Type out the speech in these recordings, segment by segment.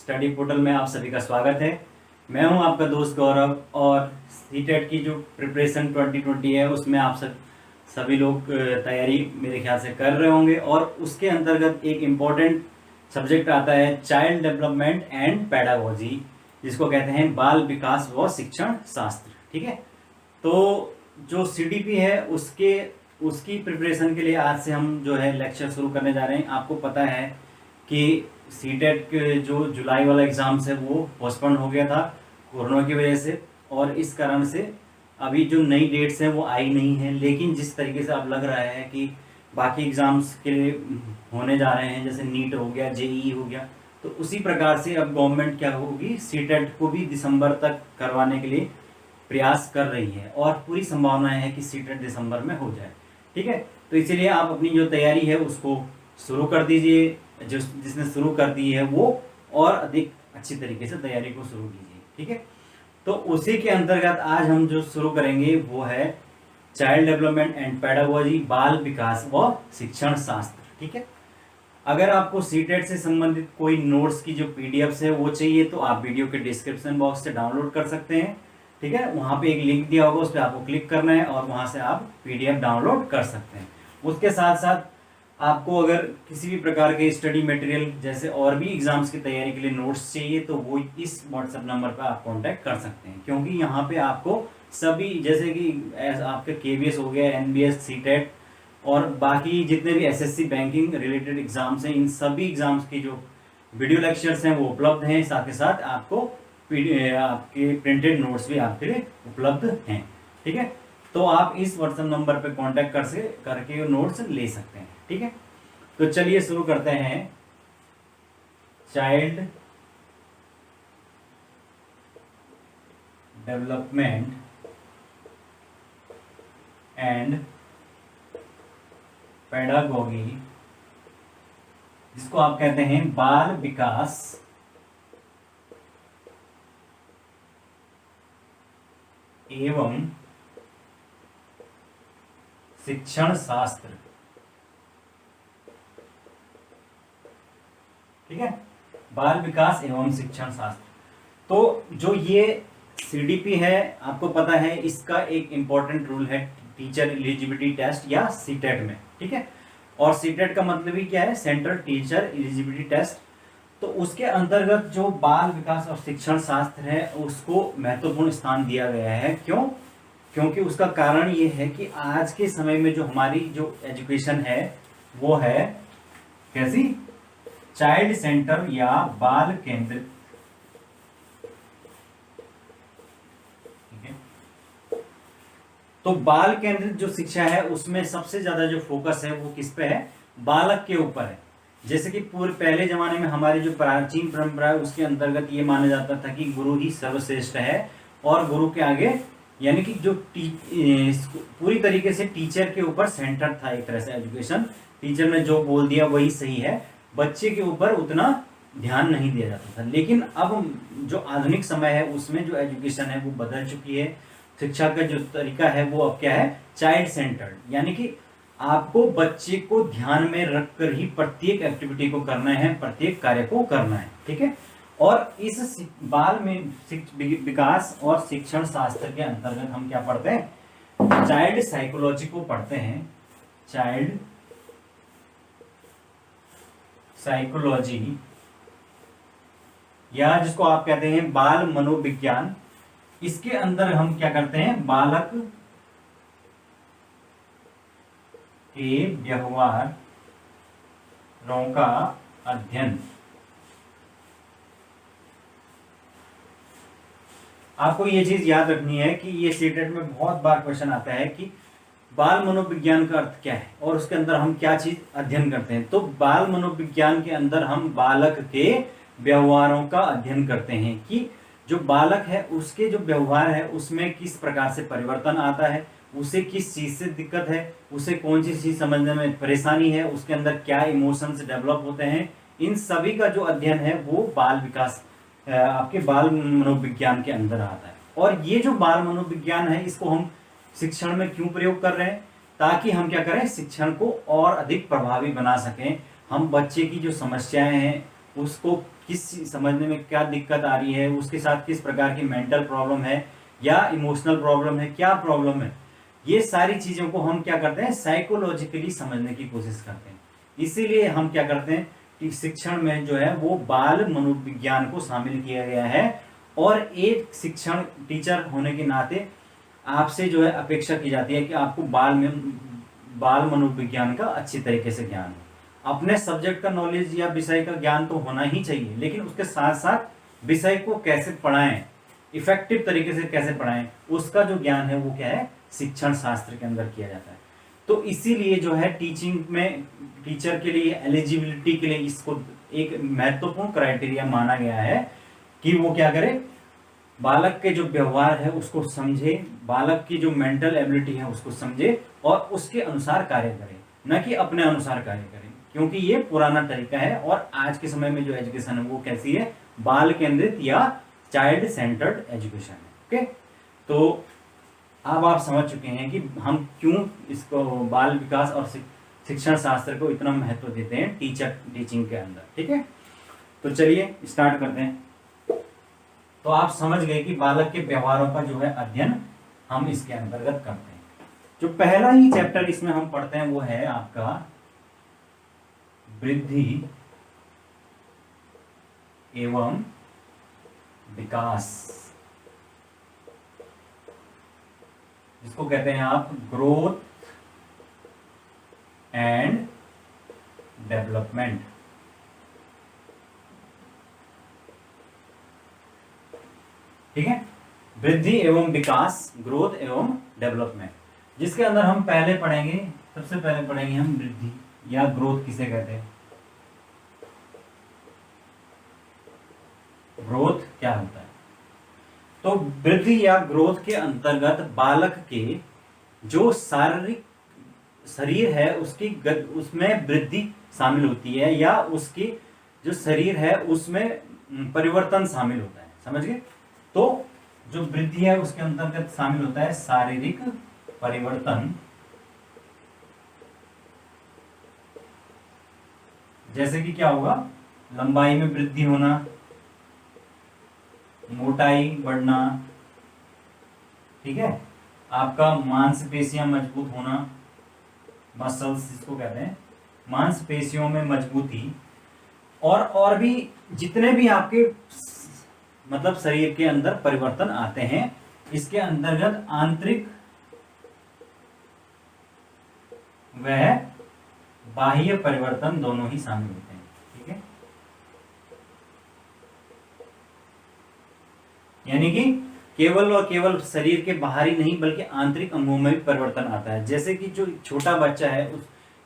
Study portal में आप सभी का स्वागत है। मैं हूं आपका दोस्त गौरव और सीटेट की जो प्रिपरेशन 2020 है उसमें आप सभी लोग तैयारी मेरे ख्याल से कर रहे होंगे और उसके अंतर्गत एक इम्पोर्टेंट सब्जेक्ट आता है चाइल्ड डेवलपमेंट एंड पेडागोजी, जिसको कहते हैं बाल विकास व शिक्षण शास्त्र। ठीक है, तो जो सीडीपी है उसकी प्रिपरेशन के लिए आज से हम जो है लेक्चर शुरू करने जा रहे हैं। आपको पता है कि सीटेट के जो जुलाई वाला एग्ज़ाम्स है वो पोस्टपोन हो गया था कोरोना की वजह से, और इस कारण से अभी जो नई डेट्स हैं वो आई नहीं है। लेकिन जिस तरीके से अब लग रहा है कि बाकी एग्ज़ाम्स के लिए होने जा रहे हैं, जैसे नीट हो गया, जेईई हो गया, तो उसी प्रकार से अब गवर्नमेंट क्या होगी, सीटेट को भी दिसंबर तक करवाने के लिए प्रयास कर रही है और पूरी संभावना है कि सीटेट दिसंबर में हो जाए। ठीक है, तो इसीलिए आप अपनी जो तैयारी है उसको शुरू कर दीजिए। जिसने शुरू कर दी है वो और अधिक अच्छी तरीके से तैयारी को शुरू कीजिए। ठीक है, तो उसी के अंतर्गत आज हम जो शुरू करेंगे वो है चाइल्ड डेवलपमेंट एंड पेडागोजी, बाल विकास व शिक्षण शास्त्र। ठीक है, अगर आपको सीटेट से संबंधित कोई नोट्स की जो पीडीएफ्स है वो चाहिए तो आप वीडियो के डिस्क्रिप्शन बॉक्स से डाउनलोड कर सकते हैं। ठीक है, वहाँ पे एक लिंक दिया होगा, उस पर आपको क्लिक करना है और वहाँ से आप पीडीएफ डाउनलोड कर सकते हैं। उसके साथ साथ आपको अगर किसी भी प्रकार के स्टडी मटेरियल जैसे और भी एग्जाम्स की तैयारी के लिए नोट्स चाहिए तो वो इस व्हाट्सएप नंबर पर आप कांटेक्ट कर सकते हैं, क्योंकि यहाँ पे आपको सभी जैसे कि आपके केवीएस हो गया, एनबीएस, सीटेट और बाकी जितने भी एसएससी बैंकिंग रिलेटेड एग्जाम्स हैं, इन सभी एग्जाम्स की जो वीडियो लेक्चर्स हैं वो उपलब्ध हैं। साथ ही साथ आपको आपके प्रिंटेड नोट्स भी आपके लिए उपलब्ध हैं। ठीक है, तो आप इस व्हाट्सएप नंबर पर कांटेक्ट करके नोट्स ले सकते हैं। ठीक है, तो चलिए शुरू करते हैं चाइल्ड डेवलपमेंट एंड पेडागोगी, जिसको आप कहते हैं बाल विकास एवं शिक्षण शास्त्र। ठीक है, बाल विकास एवं शिक्षण शास्त्र। तो जो ये सीडीपी है आपको पता है, इसका एक इंपॉर्टेंट रूल है टीचर एलिजिबिलिटी टेस्ट या सीटेट में। ठीक है, और सीटेट का मतलब ही क्या है, सेंट्रल टीचर एलिजिबिलिटी टेस्ट। तो उसके अंतर्गत जो बाल विकास और शिक्षण शास्त्र है उसको महत्वपूर्ण स्थान दिया गया है। क्यों? क्योंकि उसका कारण ये है कि आज के समय में जो हमारी जो एजुकेशन है वो है कैसी, चाइल्ड सेंटर या बाल केंद्रित। ठीक है, तो बाल केंद्रित जो शिक्षा है उसमें सबसे ज्यादा जो फोकस है वो किस पे है, बालक के ऊपर है। जैसे कि पहले जमाने में हमारी जो प्राचीन परंपरा है उसके अंतर्गत ये माना जाता था कि गुरु ही सर्वश्रेष्ठ है और गुरु के आगे, यानी कि जो पूरी तरीके से टीचर के ऊपर सेंटर था एक तरह से एजुकेशन। टीचर ने जो बोल दिया वही सही है, बच्चे के ऊपर उतना ध्यान नहीं दिया जाता था। लेकिन अब जो आधुनिक समय है उसमें जो एजुकेशन है वो बदल चुकी है। शिक्षा का जो तरीका है वो अब क्या है, चाइल्ड सेंटर्ड, यानी कि आपको बच्चे को ध्यान में रखकर ही प्रत्येक एक्टिविटी को करना है, प्रत्येक कार्य को करना है। ठीक है, और इस बाल में विकास और शिक्षण शास्त्र के अंतर्गत हम क्या पढ़ते हैं, चाइल्ड साइकोलॉजी को पढ़ते हैं। चाइल्ड साइकोलॉजी या जिसको आप कहते हैं बाल मनोविज्ञान, इसके अंदर हम क्या करते हैं, बालक के व्यवहारों का अध्ययन। आपको ये चीज याद रखनी है कि ये सीटेट में बहुत बार क्वेश्चन आता है कि बाल मनोविज्ञान का अर्थ क्या है और उसके अंदर हम क्या चीज अध्ययन करते हैं। तो बाल मनोविज्ञान के अंदर हम बालक के व्यवहारों का अध्ययन करते हैं कि जो बालक है उसके जो व्यवहार है उसमें किस प्रकार से परिवर्तन आता है, उसे किस चीज से दिक्कत है, उसे कौन सी चीज समझने में परेशानी है, उसके अंदर क्या इमोशंस डेवलप होते हैं, इन सभी का जो अध्ययन है वो बाल विकास आपके बाल मनोविज्ञान के अंदर आता है। और ये जो बाल मनोविज्ञान है इसको हम शिक्षण में क्यों प्रयोग कर रहे हैं, ताकि हम क्या करें, शिक्षण को और अधिक प्रभावी बना सकें। हम बच्चे की जो समस्याएं हैं उसको किस समझने में क्या दिक्कत आ रही है, उसके साथ किस प्रकार की मेंटल प्रॉब्लम है या इमोशनल प्रॉब्लम है, क्या प्रॉब्लम है, ये सारी चीजों को हम क्या करते हैं, साइकोलॉजिकली समझने की कोशिश करते हैं। इसीलिए हम क्या करते हैं कि शिक्षण में जो है वो बाल मनोविज्ञान को शामिल किया गया है। और एक शिक्षण टीचर होने के नाते आपसे जो है अपेक्षा की जाती है कि आपको बाल मनोविज्ञान का अच्छी तरीके से ज्ञान हो। अपने सब्जेक्ट का नॉलेज या विषय का ज्ञान तो होना ही चाहिए, लेकिन उसके साथ साथ विषय को कैसे पढ़ाएं, इफेक्टिव तरीके से कैसे पढ़ाएं, उसका जो ज्ञान है वो क्या है, शिक्षण शास्त्र के अंदर किया जाता है। तो इसीलिए जो है टीचिंग में टीचर के लिए एलिजिबिलिटी के लिए इसको एक महत्वपूर्ण क्राइटेरिया माना गया है कि वो क्या करे, बालक के जो व्यवहार है उसको समझे, बालक की जो मेंटल एबिलिटी है उसको समझे और उसके अनुसार कार्य करे, न कि अपने अनुसार कार्य करे। क्योंकि ये पुराना तरीका है और आज के समय में जो एजुकेशन है वो कैसी है, बाल केंद्रित या चाइल्ड सेंटर्ड एजुकेशन है। ओके, तो अब आप समझ चुके हैं कि हम क्यों इसको बाल विकास और शिक्षण शास्त्र को इतना महत्व देते हैं टीचिंग के अंदर। ठीक है, तो चलिए स्टार्ट करते हैं। तो आप समझ गए कि बालक के व्यवहारों का जो है अध्ययन हम इसके अंतर्गत करते हैं। जो पहला ही चैप्टर इसमें हम पढ़ते हैं वो है आपका वृद्धि एवं विकास, जिसको कहते हैं आप ग्रोथ एंड डेवलपमेंट। ठीक है, वृद्धि एवं विकास, ग्रोथ एवं डेवलपमेंट, जिसके अंदर हम पहले पढ़ेंगे, सबसे पहले पढ़ेंगे हम वृद्धि या ग्रोथ किसे कहते हैं, ग्रोथ क्या होता है। तो वृद्धि या ग्रोथ के अंतर्गत बालक के जो शारीरिक शरीर है उसमें वृद्धि शामिल होती है या उसकी जो शरीर है उसमें परिवर्तन शामिल होता है। समझ गए? तो जो वृद्धि है उसके अंतर्गत शामिल होता है शारीरिक परिवर्तन, जैसे कि क्या होगा, लंबाई में वृद्धि होना, मोटाई बढ़ना, ठीक है, आपका मांसपेशियां मजबूत होना, मसल्स जिसको कहते हैं, मांसपेशियों में मजबूती, और भी जितने भी आपके मतलब शरीर के अंदर परिवर्तन आते हैं, इसके अंतर्गत आंतरिक व बाह्य परिवर्तन दोनों ही शामिल होते हैं। ठीक है, यानी कि केवल और केवल शरीर के बाहरी नहीं बल्कि आंतरिक अंगों में भी परिवर्तन आता है। जैसे कि जो छोटा बच्चा है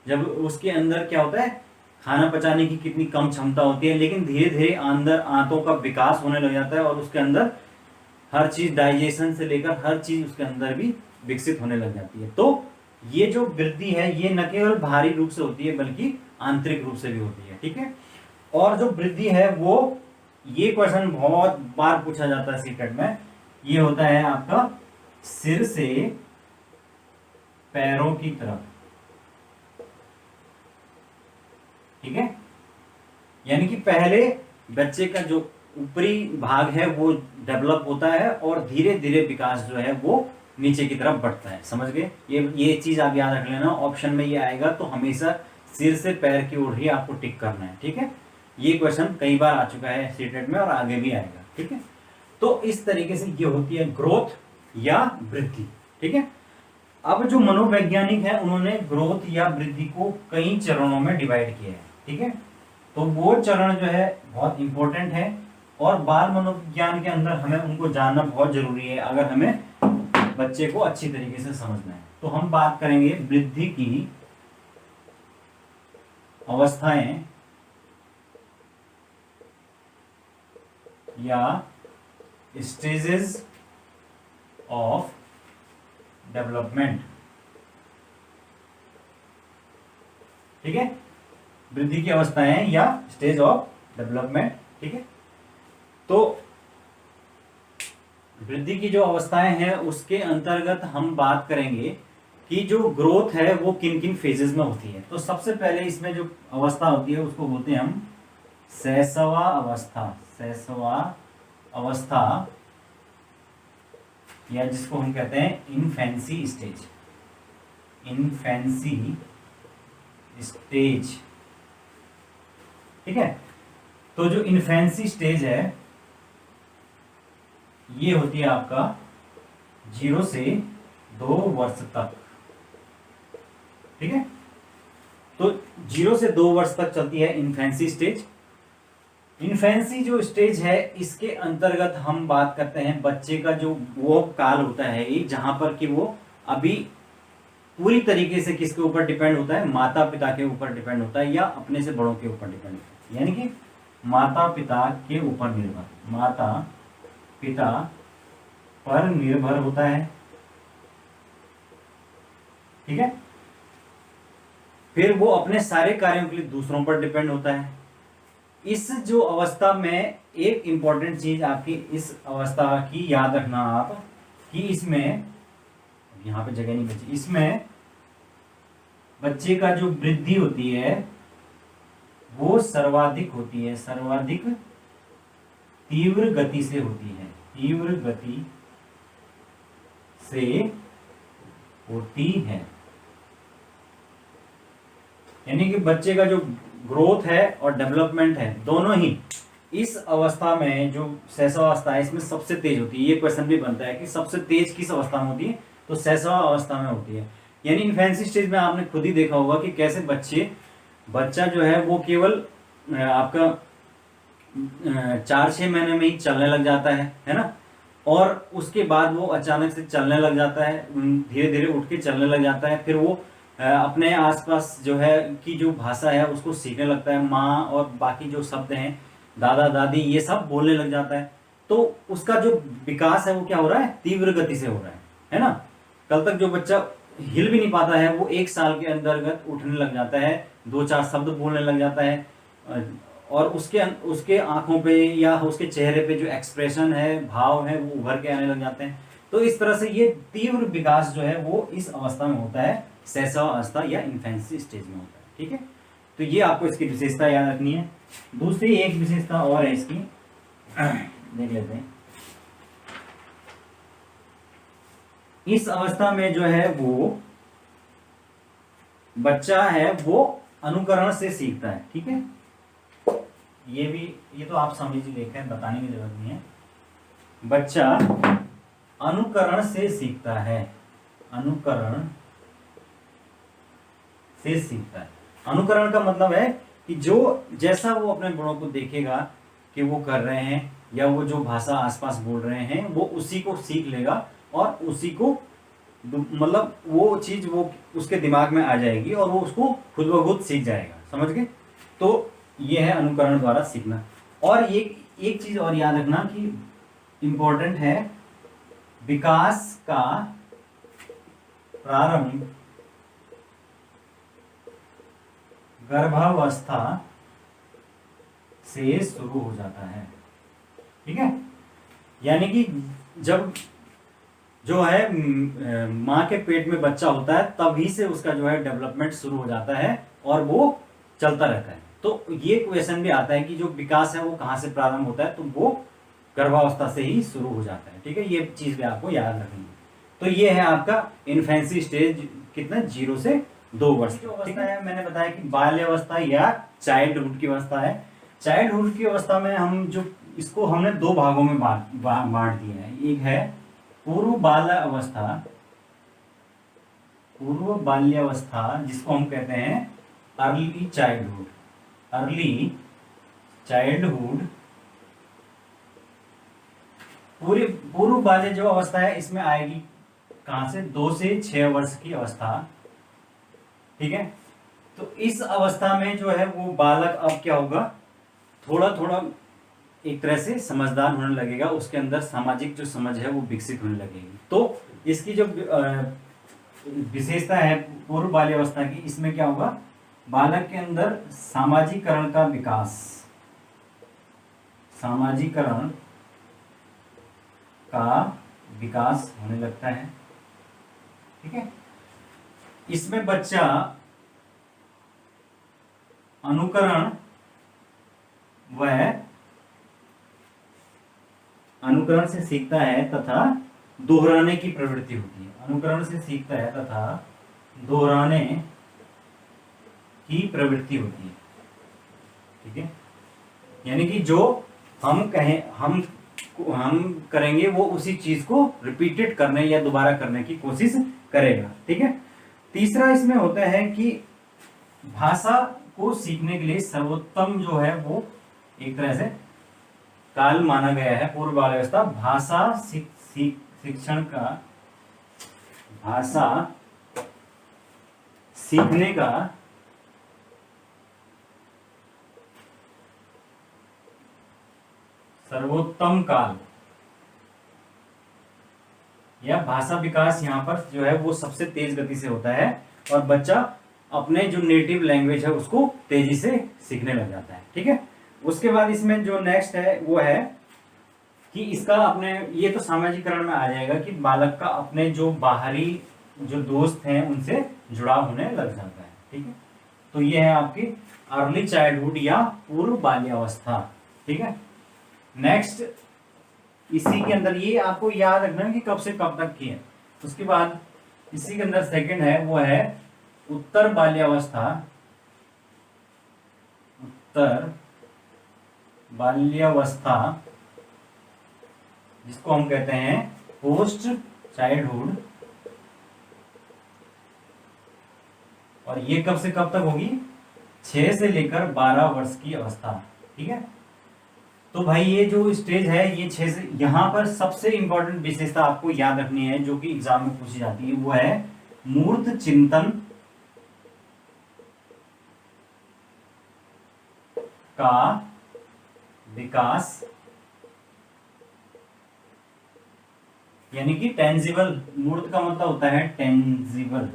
जब उसके अंदर क्या होता है, खाना पचाने की कितनी कम क्षमता होती है, लेकिन धीरे धीरे अंदर आंतों का विकास होने लग जाता है और उसके अंदर हर चीज, डाइजेशन से लेकर हर चीज उसके अंदर भी विकसित होने लग जाती है। तो ये जो वृद्धि है ये न केवल बाहरी रूप से होती है बल्कि आंतरिक रूप से भी होती है। ठीक है, और जो वृद्धि है वो, ये क्वेश्चन बहुत बार पूछा जाता है सीटेट में, ये होता है आपका सिर से पैरों की तरफ। ठीक है, यानी कि पहले बच्चे का जो ऊपरी भाग है वो डेवलप होता है और धीरे धीरे विकास जो है वो नीचे की तरफ बढ़ता है। समझ गए? ये चीज आप याद रख लेना, ऑप्शन में ये आएगा तो हमेशा सिर से पैर की ओर ही आपको टिक करना है। ठीक है, ये क्वेश्चन कई बार आ चुका है सीटेट में और आगे भी आएगा। ठीक है, तो इस तरीके से ये होती है ग्रोथ या वृद्धि। ठीक है, अब जो मनोवैज्ञानिक है उन्होंने ग्रोथ या वृद्धि को कई चरणों में डिवाइड किया है। ठीक है, तो वो चरण जो है बहुत इंपॉर्टेंट है और बाल मनोविज्ञान के अंदर हमें उनको जानना बहुत जरूरी है अगर हमें बच्चे को अच्छी तरीके से समझना है। तो हम बात करेंगे वृद्धि की अवस्थाएं या स्टेजेस ऑफ डेवलपमेंट। ठीक है, वृद्धि की अवस्थाएं या स्टेज ऑफ डेवलपमेंट। ठीक है, तो वृद्धि की जो अवस्थाएं हैं उसके अंतर्गत हम बात करेंगे कि जो ग्रोथ है वो किन किन फेजेस में होती है। तो सबसे पहले इसमें जो अवस्था होती है उसको बोलते हैं हम शैशवा अवस्था या जिसको हम कहते हैं इन्फेंसी स्टेज, ठीक है। तो जो इन्फेंसी स्टेज है ये होती है आपका 0 से 2 वर्ष तक, ठीक है। तो 0 से 2 वर्ष तक चलती है इन्फेंसी स्टेज। इन्फेंसी जो स्टेज है इसके अंतर्गत हम बात करते हैं बच्चे का जो वो काल होता है एक, जहां पर कि वो अभी पूरी तरीके से किसके ऊपर डिपेंड होता है, माता पिता के ऊपर डिपेंड होता है या अपने से बड़ों के ऊपर डिपेंड होता है, यानी कि माता पिता के ऊपर निर्भर, माता पिता पर निर्भर होता है, ठीक है। फिर वो अपने सारे कार्यों के लिए दूसरों पर डिपेंड होता है। इस जो अवस्था में एक इंपॉर्टेंट चीज आपकी इस अवस्था की याद रखना आप कि इसमें, यहां पे जगह नहीं बची, इसमें बच्चे का जो वृद्धि होती है वो सर्वाधिक होती है, सर्वाधिक तीव्र गति से होती है, तीव्र गति से होती है। यानी कि बच्चे का जो ग्रोथ है और डेवलपमेंट है दोनों ही इस अवस्था में, जो शैशवावस्था है इसमें सबसे तेज होती है। ये क्वेश्चन भी बनता है कि सबसे तेज किस अवस्था में होती है, तो शैशव अवस्था में होती है। यानी इन्फेंसी स्टेज में आपने खुद ही देखा होगा कि कैसे बच्चा जो है वो केवल आपका 4-6 महीने में ही चलने लग जाता है ना। और उसके बाद वो अचानक से चलने लग जाता है, धीरे धीरे उठ के चलने लग जाता है। फिर वो अपने आसपास जो है की जो भाषा है उसको सीखने लगता है, माँ और बाकी जो शब्द हैं, दादा दादी, ये सब बोलने लग जाता है। तो उसका जो विकास है वो क्या हो रहा है, तीव्र गति से हो रहा है ना। कल तक जो बच्चा हिल भी नहीं पाता है वो 1 साल के अंतर्गत उठने लग जाता है, 2-4 शब्द बोलने लग जाता है, और उसके आंखों पे या उसके चेहरे पे जो एक्सप्रेशन है, भाव है, वो उभर के आने लग जाते हैं। तो इस तरह से ये तीव्र विकास जो है वो इस अवस्था में होता है, शैशव अवस्था या इन्फेंसी स्टेज में होता है, ठीक है। तो ये आपको इसकी विशेषता याद रखनी है। दूसरी एक विशेषता और है इसकी, देख लेते हैं। इस अवस्था में जो है वो बच्चा है वो अनुकरण से सीखता है, ठीक है। ये तो आप समझ ही देखें, बताने की जरूरत नहीं है। बच्चा अनुकरण से सीखता है, अनुकरण से सीखता है। अनुकरण का मतलब है कि जो जैसा वो अपने बड़ों को देखेगा कि वो कर रहे हैं या वो जो भाषा आसपास बोल रहे हैं वो उसी को सीख लेगा और उसी को मतलब वो चीज वो उसके दिमाग में आ जाएगी और वो उसको खुद ब खुद सीख जाएगा, समझ गए। तो ये है अनुकरण द्वारा सीखना। और एक चीज और याद रखना कि इंपॉर्टेंट है, विकास का प्रारंभ गर्भावस्था से शुरू हो जाता है, ठीक है। यानी कि जब जो है माँ के पेट में बच्चा होता है तभी से उसका जो है डेवलपमेंट शुरू हो जाता है और वो चलता रहता है। तो ये क्वेश्चन भी आता है कि जो विकास है वो कहाँ से प्रारंभ होता है, तो वो गर्भावस्था से ही शुरू हो जाता है, ठीक है। ये चीज भी आपको याद रखनी है। तो ये है आपका इन्फेंसी स्टेज, कितना 0 से 2 वर्ष की अवस्था है। मैंने बताया कि बाल्यावस्था या चाइल्डहुड की अवस्था है। चाइल्डहुड की अवस्था में हम जो इसको हमने 2 भागों में बांट दिया है। एक है पूर्व बाल्यावस्था, पूर्व बाल्यावस्था जिसको हम कहते हैं अर्ली चाइल्डहुड, अर्ली चाइल्डहुड। पूर्व बाल्य जो अवस्था है इसमें आएगी कहां से, 2 से 6 वर्ष की अवस्था, ठीक है। तो इस अवस्था में जो है वो बालक अब क्या होगा, थोड़ा थोड़ा एक तरह से समझदार होने लगेगा, उसके अंदर सामाजिक जो समझ है वो विकसित होने लगेगी। तो इसकी जो विशेषता है पूर्व बाल्यावस्था की, इसमें क्या होगा, बालक के अंदर सामाजिकरण का विकास, सामाजिकरण का विकास होने लगता है, ठीक है। इसमें बच्चा अनुकरण वह अनुकरण से सीखता है तथा दोहराने की प्रवृत्ति होती है। अनुकरण से सीखता है तथा दोहराने की प्रवृत्ति होती है। ठीक है, यानी कि जो हम कहें हम करेंगे वो उसी चीज को रिपीटेड करने या दोबारा करने की कोशिश करेगा। ठीक है, तीसरा इसमें होता है कि भाषा को सीखने के लिए सर्वोत्तम जो है वो एक तरह से काल माना गया है पूर्व बाल्यावस्था। भाषा शिक्षण का, भाषा सीखने का सर्वोत्तम काल या भाषा विकास यहाँ पर जो है वो सबसे तेज गति से होता है और बच्चा अपने जो नेटिव लैंग्वेज है उसको तेजी से सीखने लग जाता है। ठीक है, उसके बाद इसमें जो नेक्स्ट है वो है कि इसका अपने, ये तो सामाजिकरण में आ जाएगा कि बालक का अपने जो बाहरी जो दोस्त हैं उनसे जुड़ाव होने लग जाता है। ठीक है, तो ये है आपकी अर्ली चाइल्डहुड या पूर्व बाल्यावस्था। ठीक है, नेक्स्ट इसी के अंदर ये आपको याद रखना है कि कब से कब तक की है। उसके बाद इसी के अंदर सेकंड है वो है उत्तर बाल्यावस्था। उत्तर बाल्यावस्था जिसको हम कहते हैं पोस्ट चाइल्डहुड, और ये कब से कब तक होगी? 6 से लेकर 12 वर्ष की अवस्था। ठीक है, तो भाई ये जो स्टेज है ये 6 से, यहां पर सबसे इंपॉर्टेंट विशेषता आपको याद रखनी है जो कि एग्जाम में पूछी जाती है वो है मूर्त चिंतन का विकास, यानी कि टेंजिबल। मूर्त का मतलब होता है टेंजिबल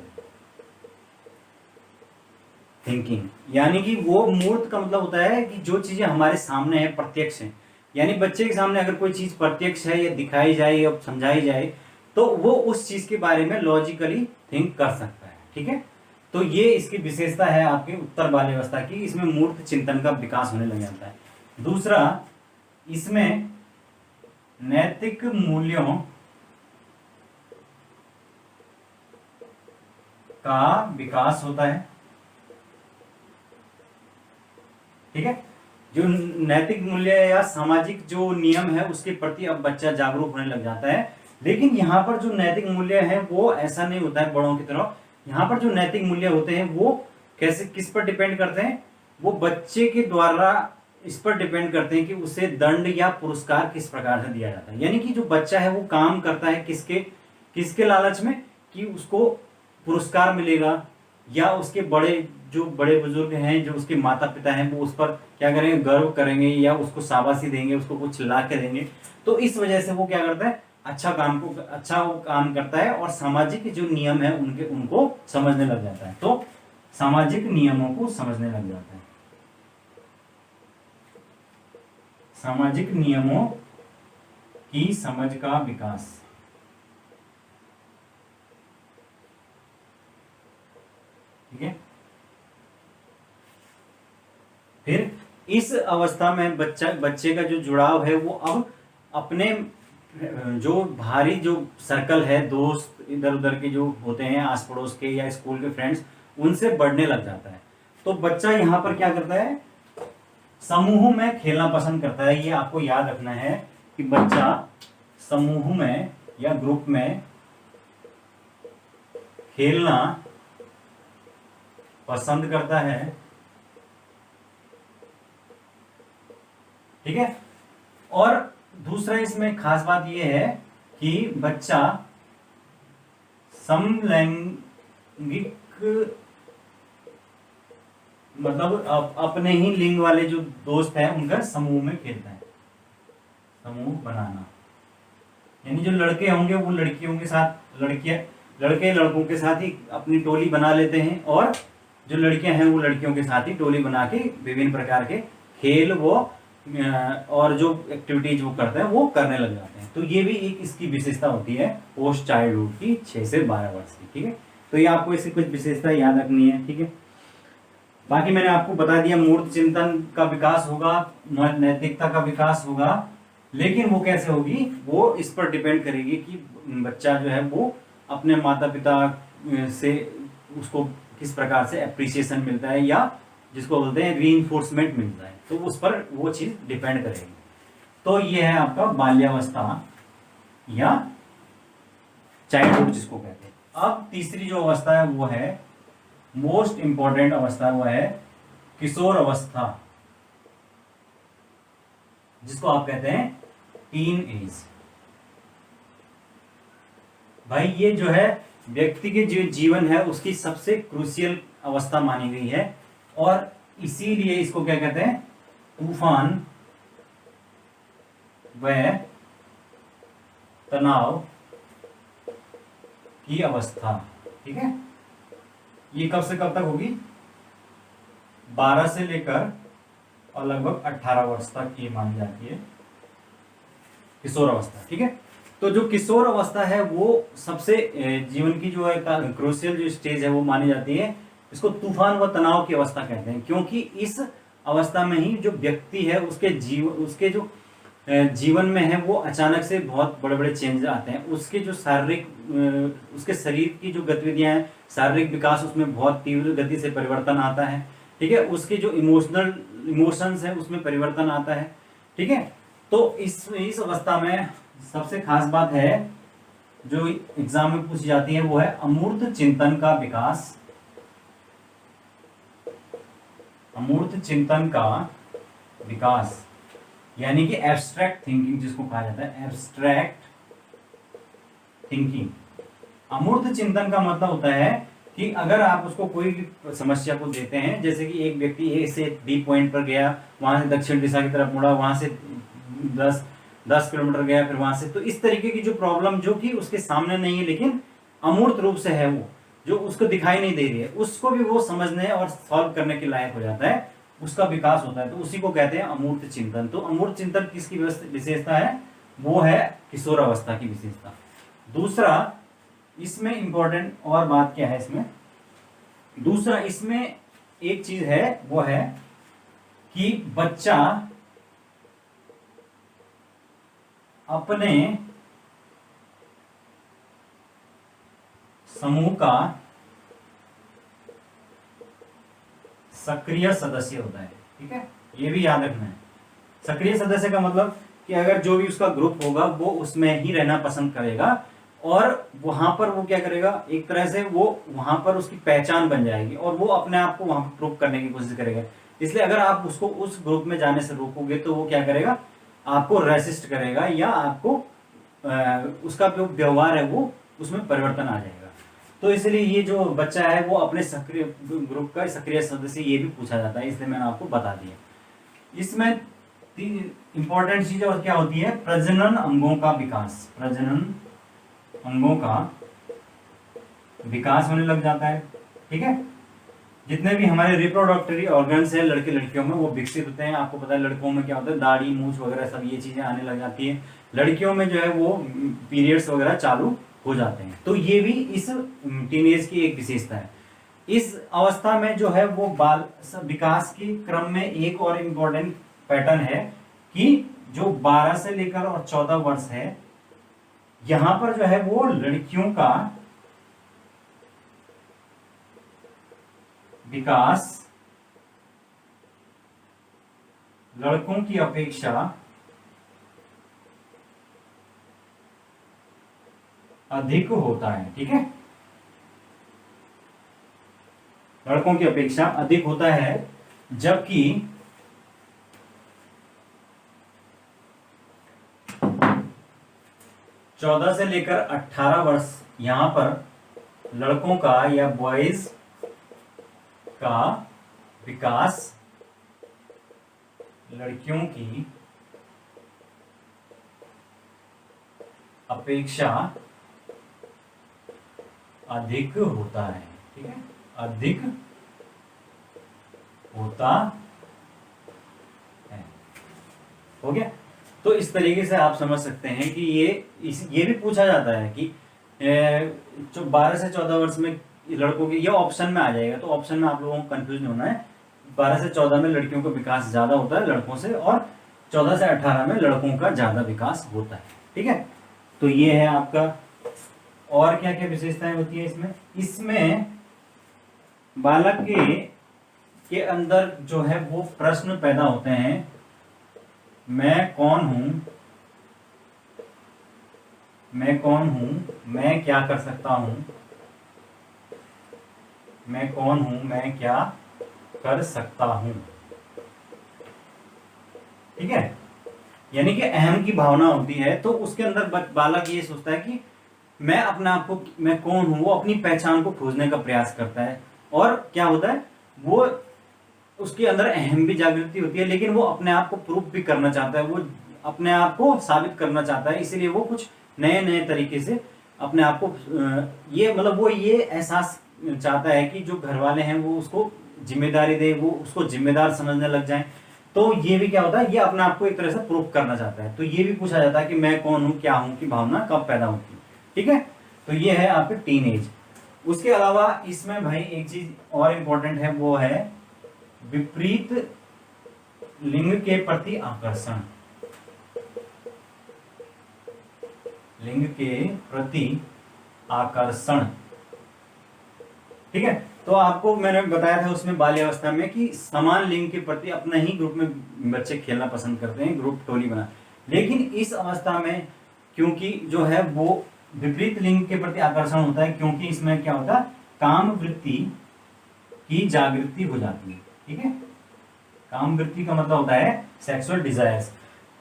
थिंकिंग, यानी कि वो मूर्त का मतलब होता है कि जो चीजें हमारे सामने है, प्रत्यक्ष है। यानी बच्चे के सामने अगर कोई चीज प्रत्यक्ष है या दिखाई जाए या समझाई जाए तो वो उस चीज के बारे में लॉजिकली थिंक कर सकता है। ठीक है, तो ये इसकी विशेषता है आपके उत्तर बाल्यावस्था की, इसमें मूर्त चिंतन का विकास होने लग जाता है। दूसरा, इसमें नैतिक मूल्यों का विकास होता है। ठीक है, जो नैतिक मूल्य या सामाजिक जो नियम है उसके प्रति अब बच्चा जागरूक होने लग जाता है। लेकिन यहाँ पर जो नैतिक मूल्य है वो ऐसा नहीं होता है बड़ों की तरह। यहाँ पर जो नैतिक मूल्य होते हैं वो कैसे, किस पर डिपेंड करते हैं? वो बच्चे के द्वारा इस पर डिपेंड करते हैं कि उसे दंड या पुरस्कार किस प्रकार से दिया जाता है। यानी कि जो बच्चा है वो काम करता है किसके लालच में, कि उसको पुरस्कार मिलेगा या उसके बड़े बुजुर्ग हैं जो उसके माता पिता हैं वो उस पर क्या करेंगे, गर्व करेंगे या उसको शाबाशी देंगे, उसको कुछ ला के देंगे। तो इस वजह से वो क्या करता है, अच्छा वो काम करता है और सामाजिक जो नियम है उनको समझने लग जाता है। तो सामाजिक नियमों को समझने लग जाता है, सामाजिक नियमों की समझ का विकास। ठीक है, फिर इस अवस्था में बच्चे का जो जुड़ाव है वो अब अपने जो भारी जो सर्कल है, दोस्त इधर उधर के जो होते हैं आस पड़ोस के या स्कूल के फ्रेंड्स, उनसे बढ़ने लग जाता है। तो बच्चा यहाँ पर क्या करता है, समूह में खेलना पसंद करता है। ये आपको याद रखना है कि बच्चा समूह में या ग्रुप में खेलना पसंद करता है। ठीक है, और दूसरा इसमें खास बात यह है कि बच्चा समलैंगिक, मतलब अपने ही लिंग वाले जो दोस्त हैं उनका समूह में खेलता है। समूह बनाना यानी जो लड़के होंगे वो लड़कियों के साथ, लड़के लड़कों के साथ ही अपनी टोली बना लेते हैं और जो लड़कियां हैं वो लड़कियों के साथ ही टोली बना के विभिन्न प्रकार के खेल वो और जो एक्टिविटीज वो करते हैं वो करने लग जाते हैं। तो ये भी एक इसकी विशेषता होती है पोस्ट चाइल्डहुड की, 6 से 12 वर्ष की। ठीक है, तो ये आपको इसकी कुछ विशेषता याद रखनी है। ठीक है, बाकी मैंने आपको बता दिया मूर्त चिंतन का विकास होगा, नैतिकता का विकास होगा, लेकिन वो कैसे होगी, वो इस पर डिपेंड करेगी कि बच्चा जो है वो अपने माता पिता से उसको किस प्रकार से एप्रिसिएशन मिलता है, या जिसको बोलते हैं रीइंफोर्समेंट मिलता है, तो उस पर वो चीज डिपेंड करेगी। तो ये है आपका बाल्यावस्था या चाइल्डहुड जिसको कहते हैं। अब तीसरी जो अवस्था है वो है मोस्ट इंपॉर्टेंट अवस्था, वो है किशोर अवस्था, जिसको आप कहते हैं टीन एज। भाई ये जो है व्यक्ति के जो जीवन है उसकी सबसे क्रूशियल अवस्था मानी गई है, और इसीलिए इसको क्या कहते हैं, तूफान व तनाव की अवस्था। ठीक है, ये कब से कब तक होगी, 12 से लेकर और लगभग 18 वर्ष तक ये मानी जाती है किशोर अवस्था। ठीक है, तो जो किशोर अवस्था है वो सबसे जीवन की जो है क्रूशियल जो स्टेज है वो मानी जाती है। इसको तूफान व तनाव की अवस्था कहते हैं, क्योंकि इस अवस्था में ही जो व्यक्ति है उसके जो जीवन में है वो अचानक से बहुत बड़े बड़े चेंज आते हैं। उसके जो उसके शरीर की जो गतिविधियां हैं, शारीरिक विकास उसमें बहुत तीव्र गति से परिवर्तन आता है। ठीक है, उसके जो इमोशंस है उसमें परिवर्तन आता है। ठीक है, तो इस अवस्था में सबसे खास बात है जो एग्जाम में पूछी जाती है वो है अमूर्त चिंतन का विकास। अमूर्त चिंतन का विकास यानी कि एब्स्ट्रैक्ट थिंकिंग जिसको कहा जाता है, एब्स्ट्रैक्ट थिंकिंग। अमूर्त चिंतन का मतलब होता है कि अगर आप उसको कोई भी समस्या को देते हैं, जैसे कि एक व्यक्ति ए से बी पॉइंट पर गया, वहां से दक्षिण दिशा की तरफ मुड़ा, वहां से 10 किलोमीटर गया, फिर वहां से, तो इस तरीके की जो प्रॉब्लम जो कि उसके सामने नहीं है लेकिन अमूर्त रूप से है, वो जो उसको दिखाई नहीं दे रही है, उसको भी वो समझने और सॉल्व करने के लायक हो जाता है, उसका विकास होता है, तो उसी को कहते हैं अमूर्त चिंतन। तो अमूर्त चिंतन किसकी विशेषता है, वो है किशोर अवस्था की विशेषता। दूसरा इसमें इंपॉर्टेंट और बात क्या है इसमें, दूसरा इसमें एक चीज है वो है कि बच्चा अपने समूह का सक्रिय सदस्य होता है। ठीक है, ये भी याद रखना है। सक्रिय सदस्य का मतलब कि अगर जो भी उसका ग्रुप होगा वो उसमें ही रहना पसंद करेगा, और वहां पर वो क्या करेगा, एक तरह से वो वहां पर उसकी पहचान बन जाएगी और वो अपने आप को वहां पर प्रूव करने की कोशिश करेगा। इसलिए अगर आप उसको उस ग्रुप में जाने से रोकोगे तो वो क्या करेगा, आपको रेसिस्ट करेगा, या आपको उसका जो व्यवहार है वो उसमें परिवर्तन आ जाएगा। तो इसलिए ये जो बच्चा है वो अपने सक्रिय ग्रुप का सक्रिय सदस्य, ये भी पूछा जाता है, इसलिए मैंने आपको बता दिया। इसमें इंपॉर्टेंट चीज और क्या होती है, प्रजनन अंगों का विकास। प्रजनन अंगों का विकास होने लग जाता है। ठीक है, जितने भी हमारे रिप्रोडक्टरी ऑर्गन्स हैं लड़के लड़कियों में वो विकसित होते हैं। आपको पता है लड़कों में क्या होता है, दाढ़ी मूछ वगैरह सब ये चीजें आने लग जाती है, लड़कियों में जो है वो पीरियड्स वगैरह चालू हो जाते हैं। तो ये भी इस टीनेज की एक विशेषता है। इस अवस्था में जो है वो बाल विकास के क्रम में एक और इम्पोर्टेंट पैटर्न है कि जो 12 से लेकर और 14 वर्ष है, यहां पर जो है वो लड़कियों का विकास लड़कों की अपेक्षा अधिक होता है। ठीक है, लड़कों की अपेक्षा अधिक होता है, जबकि 14 से लेकर 18 वर्ष यहां पर लड़कों का या बॉयज का विकास लड़कियों की अपेक्षा अधिक होता है। ठीक है, अधिक होता है। हो गया। तो इस तरीके से आप समझ सकते हैं कि ये भी पूछा जाता है कि जो 12 से 14 वर्ष में लड़कों के, ये ऑप्शन में आ जाएगा, तो ऑप्शन में आप लोगों को कंफ्यूज नहीं होना है। 12 से 14 में लड़कियों का विकास ज्यादा होता है लड़कों से, और 14 से 18 में लड़कों का ज्यादा विकास होता है। ठीक है, तो ये है आपका। और क्या क्या विशेषताएं होती है इसमें? इसमें बालक के अंदर जो है वो प्रश्न पैदा होते हैं, मैं कौन हूं, मैं कौन हूं, मैं क्या कर सकता हूं, मैं कौन हूं, मैं क्या कर सकता हूं। ठीक है, यानी कि अहम की भावना होती है। तो उसके अंदर बालक ये सोचता है कि मैं अपने आप को, मैं कौन हूं, वो अपनी पहचान को खोजने का प्रयास करता है। और क्या होता है, वो उसके अंदर अहम भी जागृति होती है, लेकिन वो अपने आप को प्रूफ भी करना चाहता है, वो अपने आप को साबित करना चाहता है। इसीलिए वो कुछ नए नए तरीके से अपने आप को ये मतलब वो ये एहसास चाहता है कि जो घर वाले हैं वो उसको जिम्मेदारी दे, वो उसको जिम्मेदार समझने लग जाएं। तो ये भी क्या होता है, ये अपने आप को एक तरह से प्रूफ करना चाहता है। तो ये भी पूछा जाता है कि मैं कौन हूँ, क्या हूँ की भावना कब पैदा होती है। ठीक है, तो ये है आपके टीन एज। उसके अलावा इसमें भाई एक चीज और इम्पोर्टेंट है, वो है विपरीत लिंग के प्रति आकर्षण। लिंग के प्रति आकर्षण। ठीक है, तो आपको मैंने बताया था उसमें बाल्यावस्था में कि समान लिंग के प्रति अपने ही ग्रुप में बच्चे खेलना पसंद करते हैं, ग्रुप टोली बना। लेकिन इस अवस्था में क्योंकि जो है वो विपरीत लिंग के प्रति आकर्षण होता है, क्योंकि इसमें क्या होता है, काम वृत्ति की जागृति हो जाती है। ठीक है, काम वृत्ति का मतलब होता है सेक्सुअल डिजायर्स।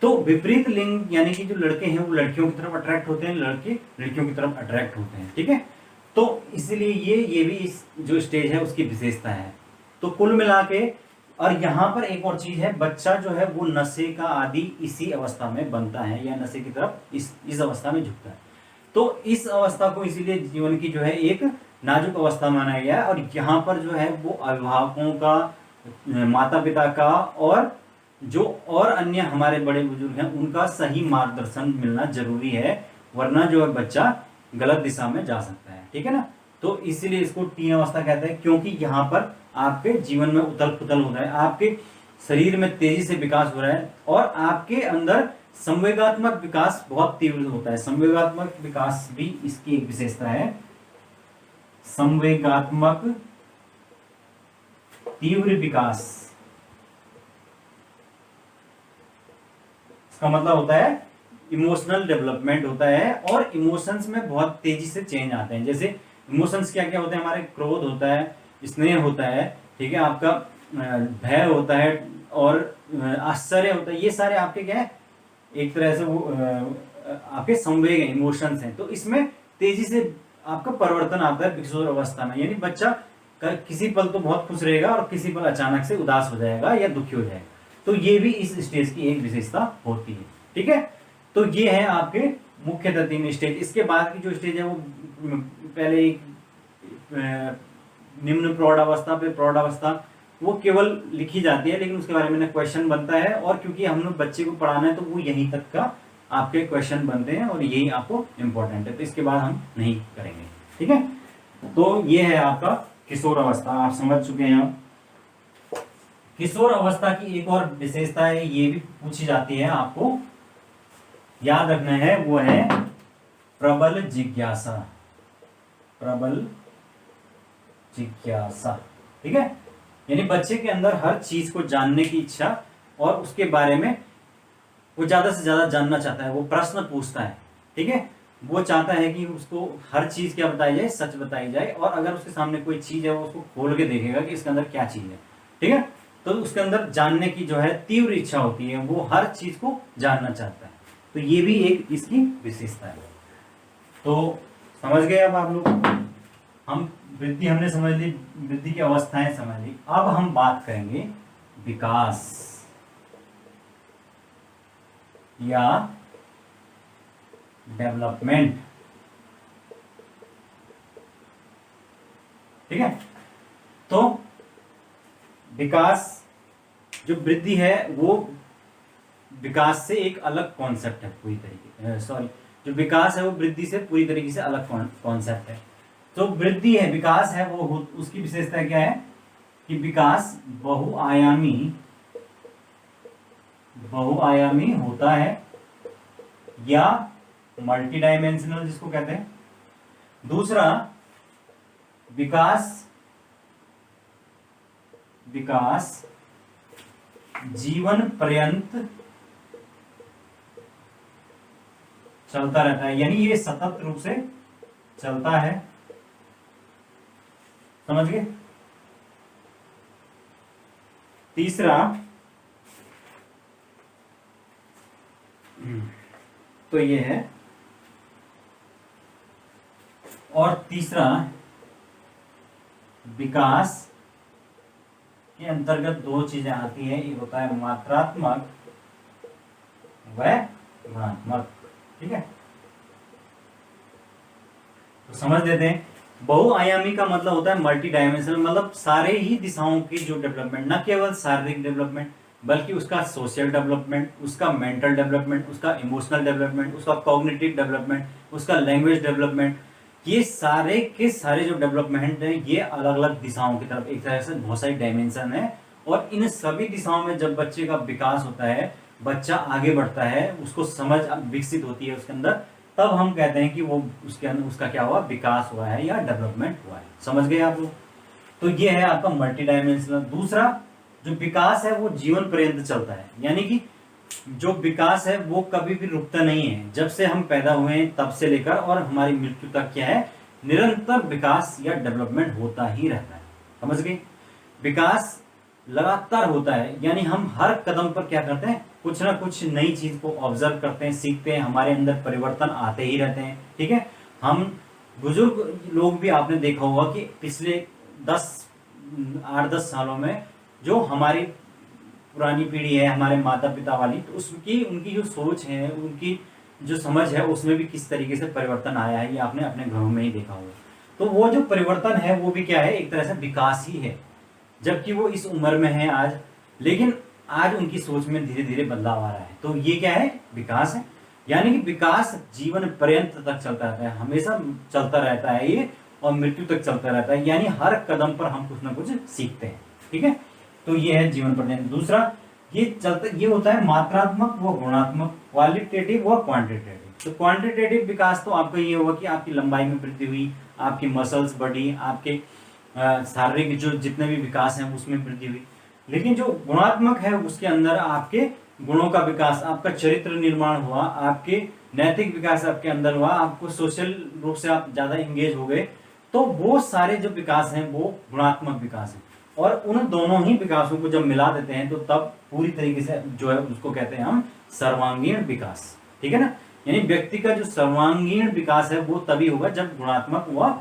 तो विपरीत लिंग यानी कि जो लड़के हैं वो लड़कियों की तरफ अट्रैक्ट होते हैं, लड़के लड़कियों की तरफ अट्रैक्ट होते हैं। ठीक है, तो इसलिए ये भी इस जो स्टेज है उसकी विशेषता है। तो कुल मिला के, और यहाँ पर एक और चीज है, बच्चा जो है वो नशे का आदी इसी अवस्था में बनता है, या नशे की तरफ इस अवस्था में झुकता है। तो इस अवस्था को इसीलिए जीवन की जो है एक नाजुक अवस्था माना गया है। और यहाँ पर जो है वो अभिभावकों का, माता पिता का, और जो और अन्य हमारे बड़े बुजुर्ग हैं उनका सही मार्गदर्शन मिलना जरूरी है, वरना जो है बच्चा गलत दिशा में जा सकता है। ठीक है ना, तो इसीलिए इसको टीन अवस्था कहते हैं, क्योंकि यहाँ पर आपके जीवन में उथल पुथल हो रहा है, आपके शरीर में तेजी से विकास हो रहा है, और आपके अंदर संवेगात्मक विकास बहुत तीव्र होता है। संवेगात्मक विकास भी इसकी एक विशेषता है, संवेगात्मक तीव्र विकास। इसका मतलब होता है इमोशनल डेवलपमेंट होता है, और इमोशंस में बहुत तेजी से चेंज आते हैं। जैसे इमोशंस क्या क्या होते हैं हमारे, क्रोध होता है, स्नेह होता है, ठीक है, आपका भय होता है, और आश्चर्य होता है। ये सारे आपके क्या है, एक तरह से वो आपके संवेग हैं, इमोशंस हैं। तो इसमें तेजी से आपका परिवर्तन आता है किशोर अवस्था में, यानी बच्चा किसी पल तो बहुत खुश रहेगा और किसी पल अचानक से उदास हो जाएगा या दुखी हो जाएगा। तो ये भी इस स्टेज की एक विशेषता होती है। ठीक है, तो ये है आपके मुख्यतः 3 स्टेज। इसके बाद की जो स्टेज है वो पहले एक निम्न प्रौढ़ अवस्था, फिर प्रौढ़ अवस्था, वो केवल लिखी जाती है, लेकिन उसके बारे में क्वेश्चन बनता है। और क्योंकि हम लोग बच्चे को पढ़ाना है तो वो यहीं तक का आपके क्वेश्चन बनते हैं, और यही आपको इंपॉर्टेंट है। तो इसके बाद हम नहीं करेंगे। ठीक है, तो ये है आपका किशोर अवस्था, आप समझ चुके हैं। किशोर अवस्था की एक और विशेषता है, ये भी पूछी जाती है, आपको याद रखना है, वो है प्रबल जिज्ञासा। प्रबल जिज्ञासा, ठीक है, यानी बच्चे के अंदर हर चीज को जानने की इच्छा, और उसके बारे में वो ज्यादा से ज्यादा जानना चाहता है, वो प्रश्न पूछता है। ठीक है, वो चाहता है कि उसको हर चीज क्या बताई जाए, सच बताई जाए, और अगर उसके सामने कोई चीज है वो उसको खोल के देखेगा कि इसके अंदर क्या चीज है। ठीक है, तो उसके अंदर जानने की जो है तीव्र इच्छा होती है, वो हर चीज को जानना चाहता है। तो ये भी एक इसकी विशेषता है। तो समझ गए अब आप लोग, हम वृद्धि हमने समझ ली, वृद्धि की अवस्थाएं समझ ली। अब हम बात करेंगे विकास या डेवलपमेंट। ठीक है, तो विकास जो वृद्धि है वो विकास से एक अलग कॉन्सेप्ट है, पूरी तरीके सॉरी जो विकास है वो वृद्धि से पूरी तरीके से अलग कॉन्सेप्ट है। तो वृद्धि है, विकास है, वो उसकी विशेषता क्या है, कि विकास बहुआयामी होता है या मल्टी डायमेंशनल जिसको कहते हैं। दूसरा, विकास जीवन पर्यंत चलता रहता है, यानी ये सतत रूप से चलता है। समझ गए? तीसरा, तो ये है। और तीसरा, विकास के अंतर्गत दो चीजें आती हैं, एक होता है मात्रात्मक व गुणात्मक। ठीक है, तो समझ लेते हैं। बहुआयामी का मतलब होता है मल्टी डायमेंशनल, मतलब सारे ही दिशाओं की जो डेवलपमेंट, न केवल शारीरिक डेवलपमेंट बल्कि उसका सोशल डेवलपमेंट, उसका मेंटल डेवलपमेंट, उसका इमोशनल डेवलपमेंट, उसका कॉग्निटिव डेवलपमेंट, उसका लैंग्वेज डेवलपमेंट, ये सारे के सारे जो डेवलपमेंट है ये अलग अलग दिशाओं की तरफ, एक तरह से बहुत सारी डायमेंशन है। और इन सभी दिशाओं में जब बच्चे का विकास होता है, बच्चा आगे बढ़ता है, उसको समझ विकसित होती है उसके अंदर, तब हम कहते हैं कि वो उसके अंदर उसका क्या हुआ, विकास हुआ है या डेवलपमेंट हुआ है। समझ गए आप लोग? तो ये है आपका मल्टी डायमेंशनल। दूसरा, जो विकास है वो जीवन पर्यंत चलता है, यानी कि जो विकास है वो कभी भी रुकता नहीं है। जब से हम पैदा हुए हैं तब से लेकर और हमारी मृत्यु तक क्या है, निरंतर विकास या डेवलपमेंट होता ही रहता है। समझ गए? विकास लगातार होता है, यानी हम हर कदम पर क्या करते हैं, कुछ ना कुछ नई चीज को ऑब्जर्व करते हैं, सीखते हैं, हमारे अंदर परिवर्तन आते ही रहते हैं। ठीक है, हम बुजुर्ग लोग भी आपने देखा होगा कि पिछले 8-10 सालों में जो हमारी पुरानी पीढ़ी है, हमारे माता पिता वाली, तो उसकी उनकी जो सोच है, उनकी जो समझ है, उसमें भी किस तरीके से परिवर्तन आया है, ये आपने अपने घरों में ही देखा होगा। तो वो जो परिवर्तन है वो भी क्या है, एक तरह से विकास ही है। जबकि वो इस उम्र में है आज, लेकिन आज उनकी सोच में धीरे धीरे बदलाव आ रहा है, तो ये क्या है, विकास है। यानी कि विकास जीवन पर्यंत तक चलता रहता है, हमेशा चलता रहता है ये, और मृत्यु तक चलता रहता है, यानी हर कदम पर हम कुछ ना कुछ सीखते हैं। ठीक है, तो ये है जीवन पर्यंत। दूसरा, ये होता है मात्रात्मक व गुणात्मक, क्वालिटेटिव व क्वांटिटेटिव। तो क्वांटिटेटिव विकास तो आपको ये होगा कि आपकी लंबाई में वृद्धि हुई, आपकी मसल्स बढ़ी, आपके शारीरिक जो जितने भी विकास हैं उसमें वृद्धि हुई। लेकिन जो गुणात्मक है उसके अंदर आपके गुणों का विकास, आपका चरित्र निर्माण हुआ, आपके नैतिक विकास आपके अंदर हुआ, आपको सोशल रूप से आप ज्यादा एंगेज हो गए, तो वो सारे जो विकास हैं वो गुणात्मक विकास है। और उन दोनों ही विकासों को जब मिला देते हैं तो तब पूरी तरीके से जो है उसको कहते हैं हम सर्वांगीण विकास। ठीक है ना, यानी व्यक्ति का जो सर्वांगीण विकास है वो तभी होगा जब गुणात्मक व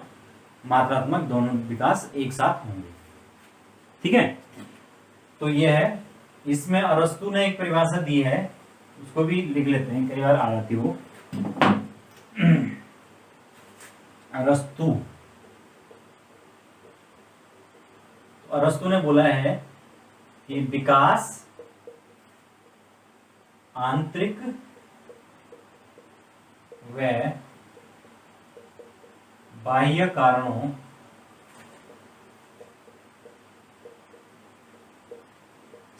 मात्रात्मक दोनों विकास एक साथ होंगे। ठीक है, तो ये है। इसमें अरस्तु ने एक परिभाषा दी है, उसको भी लिख लेते हैं, कई बार आ जाती वो। अरस्तु ने बोला है कि विकास आंतरिक व बाह्य कारणों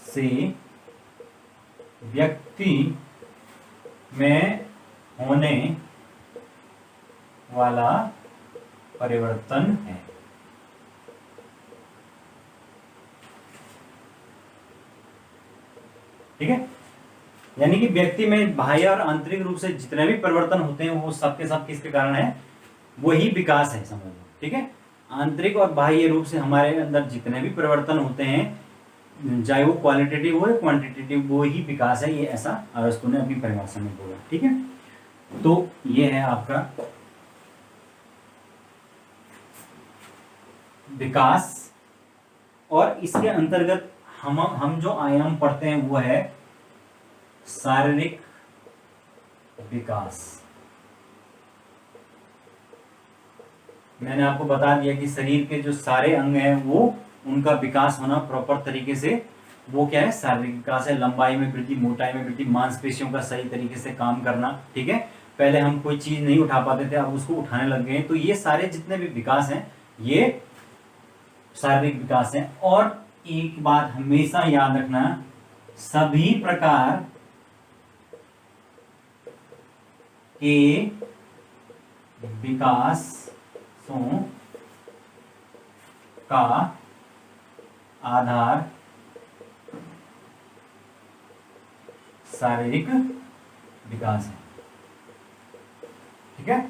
से व्यक्ति में होने वाला परिवर्तन है। ठीक है, यानी कि व्यक्ति में बाह्य और आंतरिक रूप से जितने भी परिवर्तन होते हैं वो सबके सब किसके कारण है, वही विकास है, समझ लो। ठीक है, आंतरिक और बाह्य रूप से हमारे अंदर जितने भी परिवर्तन होते हैं, चाहे वो क्वालिटेटिव हो या क्वांटिटेटिव, वो ही विकास है। ये ऐसा अरस्तु ने अपनी परिभाषा में बोला। ठीक है, तो ये है आपका विकास। और इसके अंतर्गत हम जो आयाम पढ़ते हैं वो है शारीरिक विकास। मैंने आपको बता दिया कि शरीर के जो सारे अंग हैं वो उनका विकास होना प्रॉपर तरीके से, वो क्या है, शारीरिक विकास है। लंबाई में वृद्धि, मोटाई में वृद्धि, मांसपेशियों का सही तरीके से काम करना। ठीक है, पहले हम कोई चीज नहीं उठा पाते थे, अब उसको उठाने लग गए हैं। तो ये सारे जितने भी विकास हैं ये शारीरिक विकास है। और एक बात हमेशा याद रखना, सभी प्रकार के विकासों का आधार शारीरिक विकास है। ठीक है,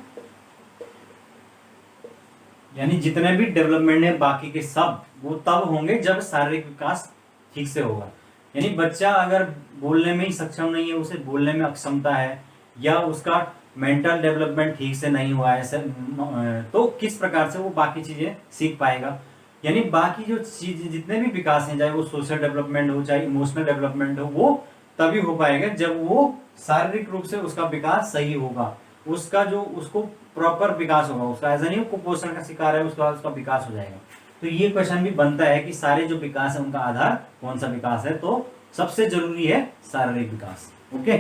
यानी जितने भी डेवलपमेंट है बाकी के सब वो तब होंगे जब शारीरिक विकास ठीक से होगा। यानी बच्चा अगर बोलने में ही सक्षम नहीं है, उसे बोलने में अक्षमता है, या उसका मेंटल डेवलपमेंट ठीक से नहीं हुआ है, तो किस प्रकार से वो बाकी चीजें सीख पाएगा। यानी बाकी जो चीज जितने भी विकास हैं, चाहे वो सोशल डेवलपमेंट हो चाहे इमोशनल डेवलपमेंट हो, वो तभी हो पाएगा जब वो शारीरिक रूप से उसका विकास सही होगा, उसका जो उसको प्रॉपर विकास होगा। उसका ऐसा नहीं कुपोषण का शिकार है उसका विकास हो जाएगा। तो ये क्वेश्चन भी बनता है कि सारे जो विकास है उनका आधार कौन सा विकास है, तो सबसे जरूरी है शारीरिक विकास। ओके,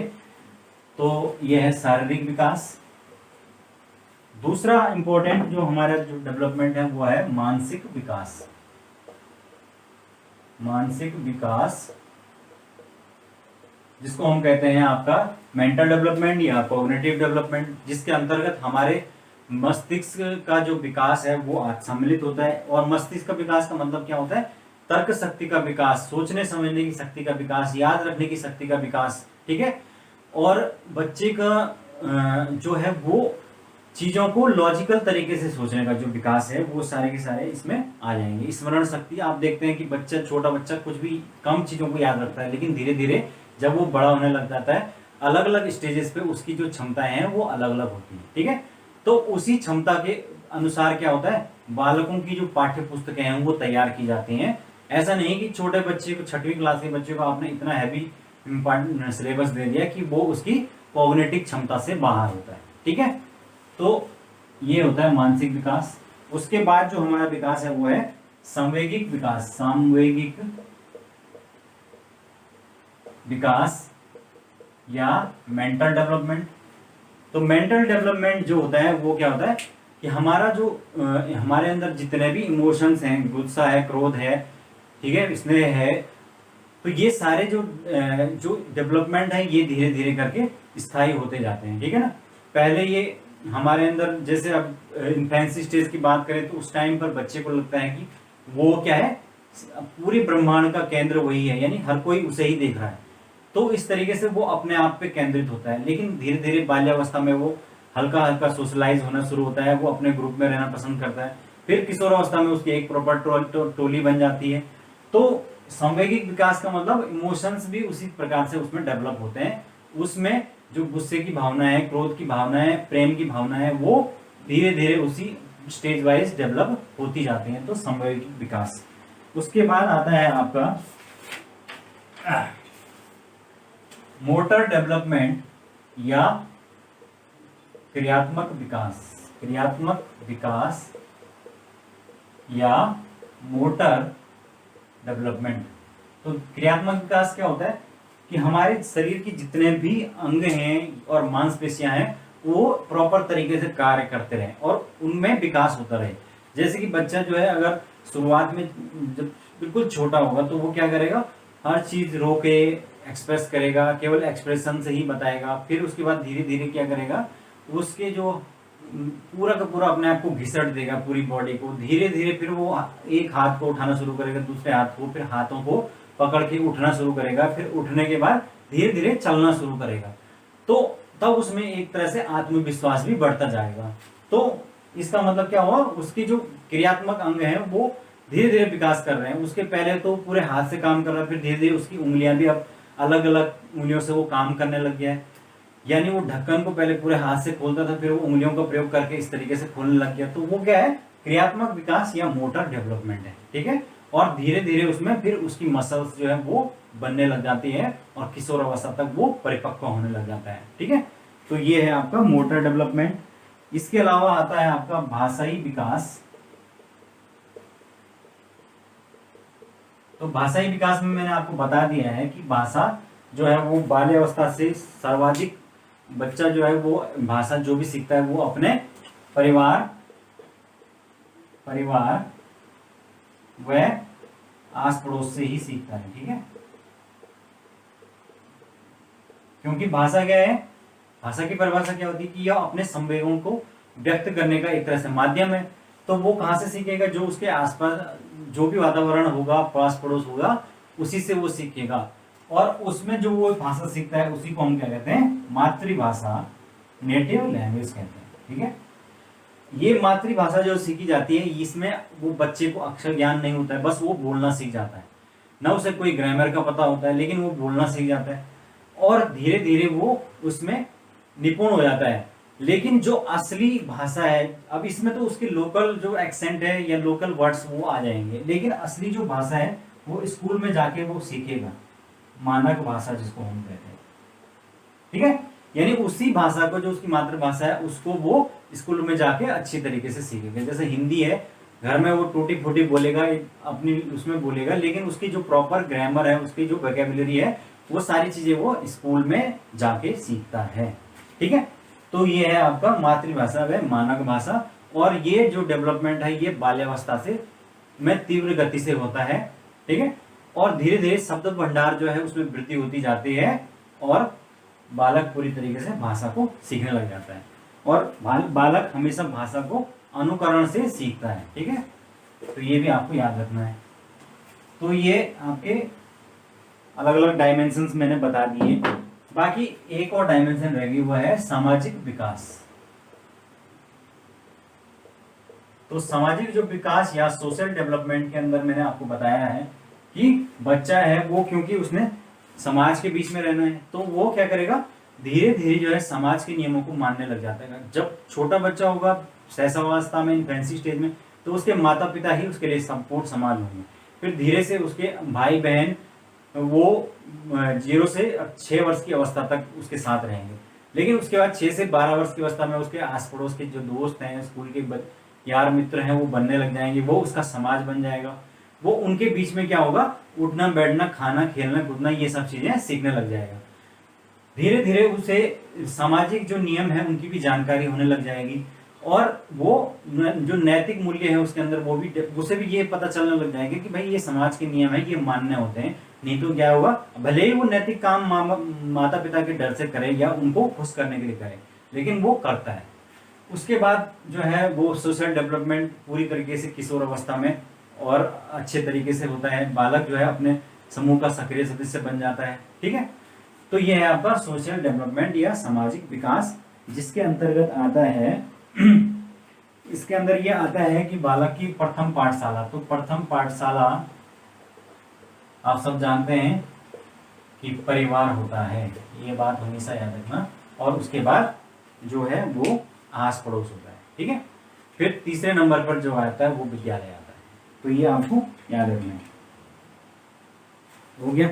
तो ये है शारीरिक विकास। दूसरा इंपॉर्टेंट जो हमारा जो डेवलपमेंट है वो है मानसिक विकास। मानसिक विकास जिसको हम कहते हैं आपका मेंटल डेवलपमेंट या कॉग्निटिव डेवलपमेंट, जिसके अंतर्गत हमारे मस्तिष्क का जो विकास है वो सम्मिलित होता है। और मस्तिष्क का विकास का मतलब क्या होता है? तर्क शक्ति का विकास, सोचने समझने की शक्ति का विकास, याद रखने की शक्ति का विकास। ठीक है, और बच्चे का जो है वो चीजों को लॉजिकल तरीके से सोचने का जो विकास है वो सारे के सारे इसमें आ जाएंगे। स्मरण शक्ति, आप देखते हैं कि बच्चा, छोटा बच्चा कुछ भी कम चीजों को याद रखता है, लेकिन धीरे धीरे जब वो बड़ा होने लग जाता है, अलग अलग स्टेजेस पे उसकी जो क्षमताएं हैं वो अलग अलग होती हैं। ठीक है, तो उसी क्षमता के अनुसार क्या होता है, बालकों की जो पाठ्य पुस्तकें हैं वो तैयार की जाती हैं। ऐसा नहीं कि छोटे बच्चे को, 6वीं क्लास के बच्चे को आपने इतना हैवी सिलेबस दे दिया कि वो उसकी कॉग्निटिव क्षमता से बाहर होता है। ठीक है, तो ये होता है मानसिक विकास। उसके बाद जो हमारा विकास है वो है संवेगिक विकास। सामवेगिक विकास या मेंटल डेवलपमेंट। तो मेंटल डेवलपमेंट जो होता है वो क्या होता है कि हमारा जो हमारे अंदर जितने भी इमोशंस हैं, गुस्सा है, क्रोध है, ठीक है, स्नेह है, तो ये सारे जो डेवलपमेंट है ये धीरे धीरे करके स्थायी होते जाते हैं। ठीक है ना, पहले ये हमारे अंदर, जैसे अब इन्फेंसी स्टेज की बात करें तो उस टाइम पर बच्चे को लगता है कि वो क्या है, पूरे ब्रह्मांड का केंद्र वही है, यानी हर कोई उसे ही देख रहा है। तो इस तरीके से वो अपने आप पे केंद्रित होता है। लेकिन धीरे धीरे बाल्यावस्था में वो हल्का हल्का सोशलाइज होना शुरू होता है, वो अपने ग्रुप में रहना पसंद करता है। फिर किशोरावस्था में उसकी एक प्रॉपर टोली बन जाती है। तो संवेगिक विकास का मतलब इमोशंस भी उसी प्रकार से उसमें डेवलप होते हैं। उसमें जो गुस्से की भावना है, क्रोध की भावना है, प्रेम की भावना है, वो धीरे धीरे उसी स्टेज वाइज डेवलप होती जाती हैं। तो संवेगिक विकास। उसके बाद आता है आपका मोटर डेवलपमेंट या क्रियात्मक विकास। क्रियात्मक विकास या मोटर डेवलपमेंट। तो क्रियात्मक विकास क्या होता है कि हमारे शरीर की जितने भी अंग हैं और मांसपेशियां हैं वो प्रॉपर तरीके से कार्य करते रहें और उनमें विकास होता रहे। जैसे कि बच्चा जो है, अगर शुरुआत में जब बिल्कुल छोटा होगा तो वो क्या करेगा, हर चीज रोके एक्सप्रेस करेगा, केवल एक्सप्रेशन से ही बताएगा। फिर उसके बाद धीरे धीरे क्या करेगा, उसके जो पूरा का पूरा अपने आप को घिसट देगा, पूरी बॉडी को। धीरे धीरे फिर वो एक हाथ को उठाना शुरू करेगा, दूसरे हाथ को, फिर हाथों को पकड़ के उठना शुरू करेगा। फिर उठने के बाद धीरे धीरे चलना शुरू करेगा। तो तब उसमें एक तरह से आत्मविश्वास भी बढ़ता जाएगा। तो इसका मतलब क्या हुआ, उसकी जो क्रियात्मक अंग है वो धीरे धीरे विकास कर रहे हैं। उसके पहले तो पूरे हाथ से काम कर रहा है, फिर धीरे धीरे उसकी उंगलियां भी अब अलग अलग उंगलियों से वो काम करने लग गया है। यानी वो ढक्कन को पहले पूरे हाथ से खोलता था, फिर वो उंगलियों का प्रयोग करके इस तरीके से खोलने लग गया। तो वो क्या है, क्रियात्मक विकास या मोटर डेवलपमेंट है। ठीक है, और धीरे धीरे उसमें फिर उसकी मसल्स जो है वो बनने लग जाती है और किशोरावस्था तक वो परिपक्व होने लग जाता है। ठीक है, तो ये है आपका मोटर डेवलपमेंट। इसके अलावा आता है आपका भाषाई विकास। तो भाषाई विकास में मैंने आपको बता दिया है कि भाषा जो है वो बाल्यावस्था से सर्वाधिक बच्चा जो है वो भाषा जो भी सीखता है वो अपने परिवार वह आस पड़ोस से ही सीखता है। ठीक है, क्योंकि भाषा क्या है, भाषा की परिभाषा क्या होती है कि यह अपने संवेगों को व्यक्त करने का एक तरह से माध्यम है। तो वो कहाँ से सीखेगा, जो उसके आसपास जो भी वातावरण होगा, पास पड़ोस होगा, उसी से वो सीखेगा। और उसमें जो वो भाषा सीखता है उसी को हम क्या कहते हैं, मातृभाषा, नेटिव लैंग्वेज कहते हैं। ठीक है, ये मातृभाषा जो सीखी जाती है, इसमें वो बच्चे को अक्षर ज्ञान नहीं होता है, बस वो बोलना सीख जाता है, ना उसे कोई ग्रामर का पता होता है, लेकिन वो बोलना सीख जाता है और धीरे धीरे वो उसमें निपुण हो जाता है। लेकिन जो असली भाषा है, अब इसमें तो उसके लोकल जो एक्सेंट है या लोकल वर्ड्स वो आ जाएंगे, लेकिन असली जो भाषा है वो स्कूल में जाके वो सीखेगा, मानक भाषा जिसको हम कहते हैं। ठीक है, यानी उसी भाषा को, जो उसकी मातृभाषा है, उसको वो स्कूल में जाके अच्छी तरीके से सीखेगा। जैसे हिंदी है, घर में वो टूटी फूटी बोलेगा, अपनी उसमें बोलेगा, लेकिन उसकी जो प्रॉपर ग्रामर है, उसकी जो वोकैबुलरी है, वो सारी चीजें वो स्कूल में जाके सीखता है। ठीक है, तो ये है आपका मातृभाषा व मानक भाषा। और ये जो डेवलपमेंट है, ये बाल्यावस्था से में तीव्र गति से होता है। ठीक है, और धीरे धीरे शब्द भंडार जो है उसमें वृद्धि होती जाती है और बालक पूरी तरीके से भाषा को सीखने लग जाता है। और बालक हमेशा भाषा को अनुकरण से सीखता है। ठीक है, तो ये भी आपको याद रखना है। तो ये आपके अलग अलग डायमेंशंस मैंने बता दिए। बाकी एक और डायमेंशन रहेगी, वह है सामाजिक विकास। तो सामाजिक जो विकास या सोशल डेवलपमेंट के अंदर मैंने आपको बताया है कि बच्चा है वो, क्योंकि उसने समाज के बीच में रहना है, तो वो क्या करेगा, धीरे धीरे जो है समाज के नियमों को मानने लग जाता है। जब छोटा बच्चा होगा, शैशवावस्था में, इन्फेंसी स्टेज में, तो उसके माता पिता ही उसके लिए सपोर्ट समाज होंगे। फिर धीरे से उसके भाई बहन वो 0 से 6 वर्ष की अवस्था तक उसके साथ रहेंगे। लेकिन उसके बाद 6 से 12 वर्ष की अवस्था में उसके आस पड़ोस के जो दोस्त हैं, स्कूल के यार मित्र हैं, वो बनने लग जाएंगे, वो उसका समाज बन जाएगा। वो उनके बीच में क्या होगा, उठना बैठना, खाना, खेलना, कूदना, ये सब चीजें सीखने लग जाएगा। धीरे धीरे उसे सामाजिक जो नियम है उनकी भी जानकारी होने लग जाएगी, और वो जो नैतिक मूल्य है उसके अंदर वो भी, उसे भी ये पता चलने लग जाएगा कि भाई ये समाज के नियम है, ये मानने होते हैं। नहीं तो क्या होगा, भले ही वो नैतिक काम माता पिता के डर से करे या उनको खुश करने के लिए करे, लेकिन वो करता है। उसके बाद जो है वो सोशल डेवलपमेंट पूरी तरीके से किशोर अवस्था में और अच्छे तरीके से होता है। बालक जो है अपने समूह का सक्रिय सदस्य बन जाता है। ठीक है, तो ये है आपका सोशल डेवलपमेंट या सामाजिक विकास, जिसके अंतर्गत आता है इसके अंदर ये आता है कि बालक की प्रथम पाठशाला। तो प्रथम पाठशाला आप सब जानते हैं कि परिवार होता है, ये बात हमेशा याद रखना। और उसके बाद जो है वो आस पड़ोस होता है। ठीक है, फिर तीसरे नंबर पर जो आता है वो विद्यालय आता है। तो ये आपको याद रखना है। हो गया।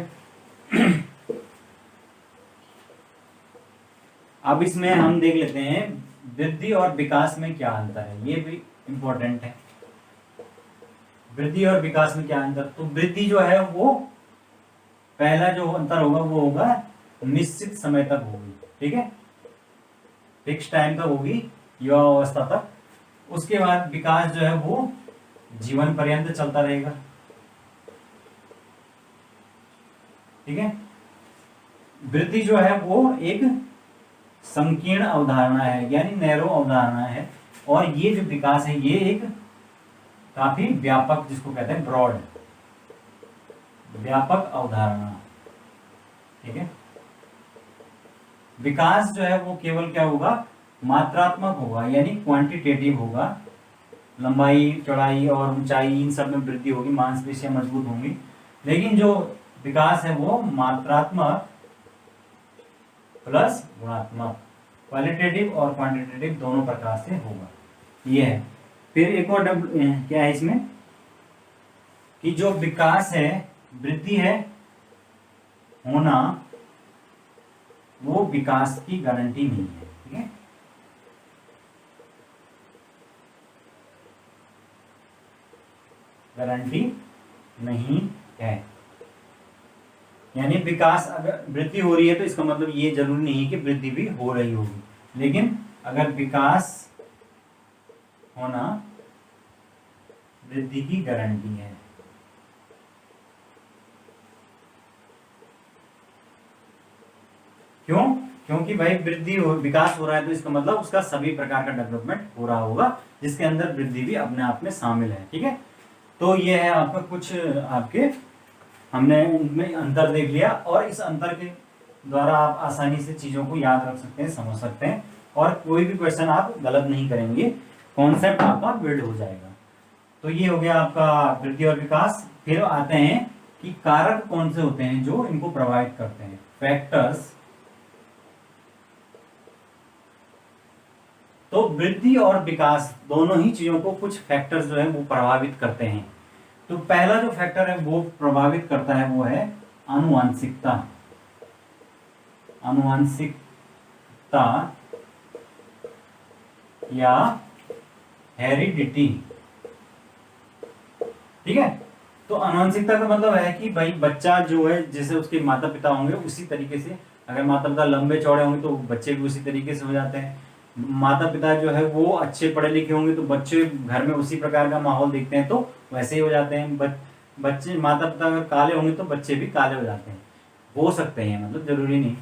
अब इसमें हम देख लेते हैं वृद्धि और विकास में क्या अंतर है, ये भी इंपॉर्टेंट है। वृद्धि और विकास में क्या अंतर, तो वृद्धि जो है वो पहला जो अंतर होगा वो होगा निश्चित समय तक होगी। ठीक है, फिक्स टाइम तक होगी, युवा अवस्था तक। उसके बाद विकास जो है वो जीवन पर्यंत चलता रहेगा। ठीक है, वृद्धि जो है वो एक संकीर्ण अवधारणा है, यानी नैरो अवधारणा है। और ये जो विकास है ये एक काफी व्यापक, जिसको कहते हैं ब्रॉड, व्यापक अवधारणा। ठीक है, विकास जो है वो केवल क्या होगा, मात्रात्मक होगा, यानी क्वांटिटेटिव होगा। लंबाई, चौड़ाई और ऊंचाई, इन सब में वृद्धि होगी, मांसपेशियां मजबूत होंगी। लेकिन जो विकास है वो मात्रात्मक प्लस गुणात्मक, क्वालिटेटिव और क्वांटिटेटिव दोनों प्रकार से होगा। ये है। फिर एक और क्या है इसमें कि जो विकास है, वृद्धि है होना, वो विकास की गारंटी नहीं है। ठीक है, गारंटी नहीं है। यानी विकास, अगर वृद्धि हो रही है तो इसका मतलब ये जरूरी नहीं है कि वृद्धि भी हो रही होगी, लेकिन अगर विकास होना वृद्धि की गारंटी है। क्यों? क्योंकि भाई वृद्धि विकास हो रहा है तो इसका मतलब उसका सभी प्रकार का डेवलपमेंट हो रहा होगा, जिसके अंदर वृद्धि भी अपने आप में शामिल है। ठीक है, तो ये है आपका कुछ आपके हमने उनमें अंतर देख लिया, और इस अंतर के द्वारा आप आसानी से चीजों को याद रख सकते हैं, समझ सकते हैं, और कोई भी क्वेश्चन आप गलत नहीं करेंगे, कॉन्सेप्ट आपका बिल्ड हो जाएगा। तो ये हो गया आपका वृद्धि और विकास। फिर आते हैं कि कारक कौन से होते हैं जो इनको प्रोवाइड करते हैं, फैक्टर्स। तो वृद्धि और विकास दोनों ही चीजों को कुछ फैक्टर्स जो है वो प्रभावित करते हैं। तो पहला जो फैक्टर है वो प्रभावित करता है वो है आनुवांशिकता। आनुवांशिकता या हेरिडिटी। ठीक है, तो आनुवांशिकता का मतलब है कि भाई बच्चा जो है जैसे उसके माता पिता होंगे उसी तरीके से, अगर माता पिता लंबे चौड़े होंगे तो बच्चे भी उसी तरीके से हो जाते हैं। माता पिता जो है वो अच्छे पढ़े लिखे होंगे तो बच्चे घर में उसी प्रकार का माहौल देखते हैं तो वैसे ही हो जाते हैं। बच्चे माता पिता अगर काले होंगे तो बच्चे भी काले हो जाते हैं, हो सकते हैं, मतलब जरूरी नहीं।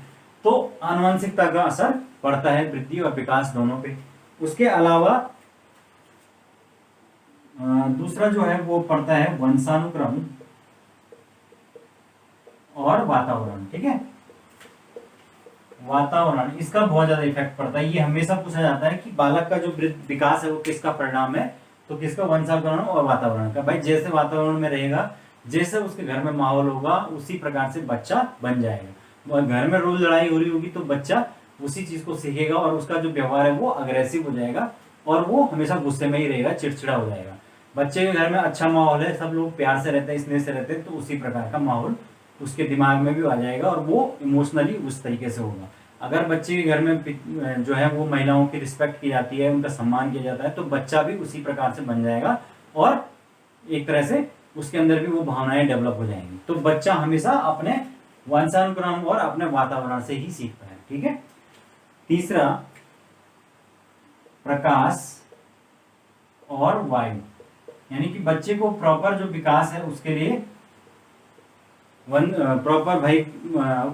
तो आनुवंशिकता का असर पड़ता है वृद्धि और विकास दोनों पे। उसके अलावा दूसरा जो है वो पड़ता है वंशानुक्रम और वातावरण। ठीक है, वातावरण, इसका बहुत ज्यादा इफेक्ट पड़ता है। ये हमेशा पूछा जाता है कि बालक का जो विकास है वो किसका परिणाम है, तो किसका, वंशानुक्रम और वातावरण का। भाई जैसे वातावरण में रहेगा, जैसे उसके घर में माहौल होगा उसी प्रकार से बच्चा बन जाएगा। घर में रोज लड़ाई हो रही होगी तो बच्चा उसी चीज को सीखेगा और उसका जो व्यवहार है वो अग्रेसिव हो जाएगा और वो हमेशा गुस्से में ही रहेगा, चिड़चिड़ा हो जाएगा। बच्चे के घर में अच्छा माहौल है, सब लोग प्यार से रहते हैं, स्नेह से रहते हैं, तो उसी प्रकार का माहौल उसके दिमाग में भी आ जाएगा और वो इमोशनली उस तरीके से होगा। अगर बच्चे के घर में जो है वो महिलाओं की रिस्पेक्ट की जाती है, उनका सम्मान किया जाता है, तो बच्चा भी उसी प्रकार से बन जाएगा और एक तरह से उसके अंदर भी वो भावनाएं डेवलप हो जाएंगी। तो बच्चा हमेशा अपने वंशानुक्रम और अपने वातावरण से ही सीखता है। ठीक है, तीसरा प्रकाश और वायु, यानी कि बच्चे को प्रॉपर जो विकास है उसके लिए प्रॉपर भाई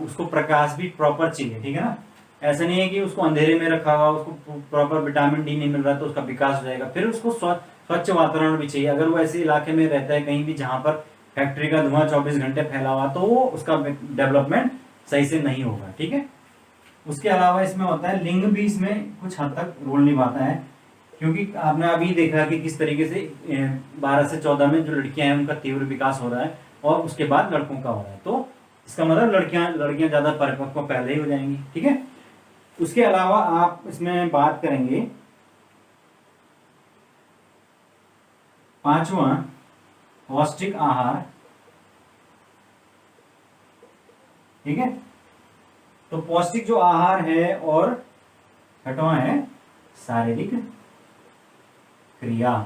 उसको प्रकाश भी प्रॉपर चाहिए। ठीक है ना, ऐसा नहीं है कि उसको अंधेरे में रखा हुआ, उसको प्रॉपर विटामिन डी नहीं मिल रहा तो उसका विकास हो जाएगा। फिर उसको स्वच्छ वातावरण भी चाहिए। अगर वो ऐसे इलाके में रहता है कहीं भी जहां पर फैक्ट्री का धुआं 24 घंटे फैला हुआ, तो वो उसका डेवलपमेंट सही से नहीं होगा। ठीक है, उसके अलावा इसमें होता है लिंग भी इसमें कुछ हद तक रोल निभाता है, क्योंकि आपने अभी देखा कि किस तरीके से 12 से 14 में जो लड़कियां हैं उनका तीव्र विकास हो रहा है और उसके बाद लड़कों का हो रहा है। तो इसका मतलब लड़कियां ज्यादा परिपक्व पहले ही हो जाएंगी। ठीक है, उसके अलावा आप इसमें बात करेंगे पांचवा पौष्टिक आहार। ठीक है, तो पौष्टिक जो आहार है, और छठवां है शारीरिक क्रिया।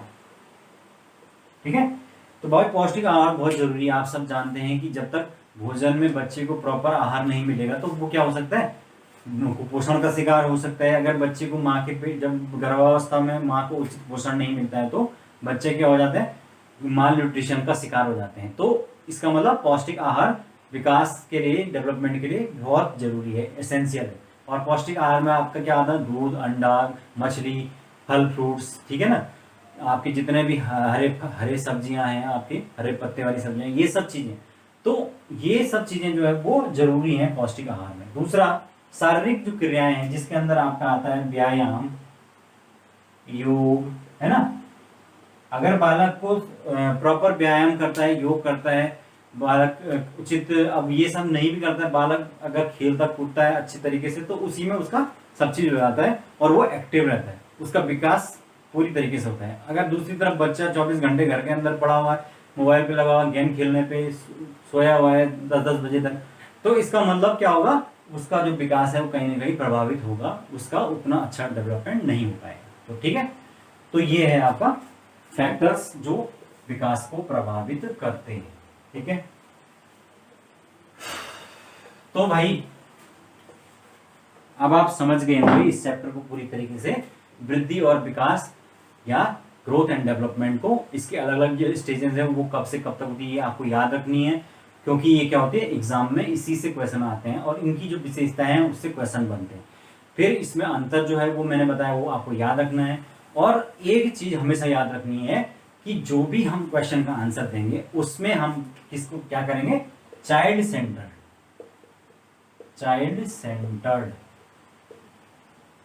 ठीक है, तो भाई पौष्टिक आहार बहुत जरूरी है। आप सब जानते हैं कि जब तक भोजन में बच्चे को प्रॉपर आहार नहीं मिलेगा तो वो क्या हो सकता है, कुपोषण का शिकार हो सकता है। अगर बच्चे को माँ के पेट, जब गर्भावस्था में माँ को उचित पोषण नहीं मिलता है तो बच्चे क्या हो जाते हैं, माल न्यूट्रिशन का शिकार हो जाते हैं। तो इसका मतलब पौष्टिक आहार विकास के लिए, डेवलपमेंट के लिए बहुत जरूरी है, एसेंशियल है। और पौष्टिक आहार में आपका क्या आता है, दूध, अंडा, मछली, फल, फ्रूट्स। ठीक है ना, आपके जितने भी हरे हरे सब्जियां हैं, आपके हरे पत्ते वाली सब्जियां, ये सब चीजें, तो ये सब चीजें जो है वो जरूरी हैं पौष्टिक आहार में। दूसरा शारीरिक जो क्रियाएं हैं, जिसके अंदर आपका आता है व्यायाम, योग, है ना। अगर बालक को प्रॉपर व्यायाम करता है, योग करता है, बालक उचित, अब ये सब नहीं भी करता है, बालक अगर खेलता कूदता है अच्छे तरीके से तो उसी में उसका सब चीज हो जाता है और वो एक्टिव रहता है, उसका विकास पूरी तरीके से होता है। अगर दूसरी तरफ बच्चा 24 घंटे घर के अंदर पड़ा हुआ है, मोबाइल पे लगा हुआ, गेम खेलने पे सोया हुआ है 10-10 बजे तक, तो इसका मतलब क्या होगा, उसका जो विकास है वो कहीं ना कहीं प्रभावित होगा, उसका उतना अच्छा डेवलपमेंट नहीं हो पाएगा। तो ठीक है, तो ये है आपका फैक्टर्स जो विकास को प्रभावित करते हैं। ठीक है, तो भाई अब आप समझ गए होंगे इस चैप्टर को पूरी तरीके से, वृद्धि और विकास या ग्रोथ एंड डेवलपमेंट को, इसके अलग अलग जो स्टेजेस हैं वो कब से कब तक होती है आपको याद रखनी है। क्योंकि ये क्या होते हैं एग्जाम में इसी से क्वेश्चन आते हैं और इनकी जो विशेषताएं हैं उससे क्वेश्चन बनते हैं। फिर इसमें अंतर जो है वो मैंने बताया वो आपको याद रखना है। और एक चीज हमेशा याद रखनी है कि जो भी हम क्वेश्चन का आंसर देंगे उसमें हम किसको क्या करेंगे, चाइल्ड सेंटर्ड, चाइल्ड सेंटर्ड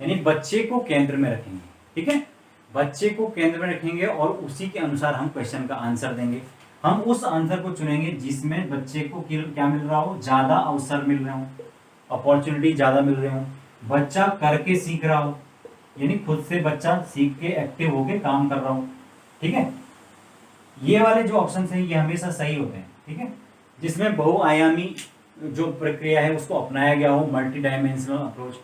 यानी बच्चे को केंद्र में रखेंगे। ठीक है, बच्चे को केंद्र में रखेंगे और उसी के अनुसार हम क्वेश्चन का आंसर देंगे। हम उस आंसर को चुनेंगे जिसमें बच्चे को क्या मिल रहा हो, ज्यादा अवसर मिल रहे हो, अपॉर्चुनिटी ज्यादा मिल रहे हो, बच्चा करके सीख रहा हो यानी खुद से बच्चा सीख के एक्टिव होके काम कर रहा हो। ठीक है, ये वाले जो ऑप्शन है ये हमेशा सही होते हैं। ठीक है, जिसमें बहुआयामी जो प्रक्रिया है उसको अपनाया गया हो, मल्टी डायमेंशनल अप्रोच,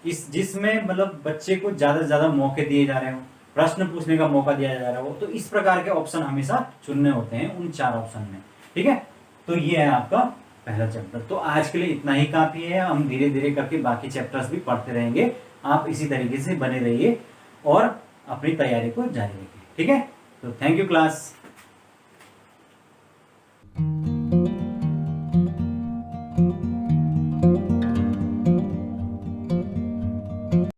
इस जिसमें मतलब बच्चे को ज्यादा से ज्यादा मौके दिए जा रहे हो, प्रश्न पूछने का मौका दिया जा रहा हो, तो इस प्रकार के ऑप्शन हमेशा चुनने होते हैं उन 4 ऑप्शन में। ठीक है, तो ये है आपका पहला चैप्टर। तो आज के लिए इतना ही काफी है, हम धीरे धीरे करके बाकी चैप्टर्स भी पढ़ते रहेंगे। आप इसी तरीके से बने रहिए और अपनी तैयारी को जारी रखिए। ठीक है, तो थैंक यू क्लास।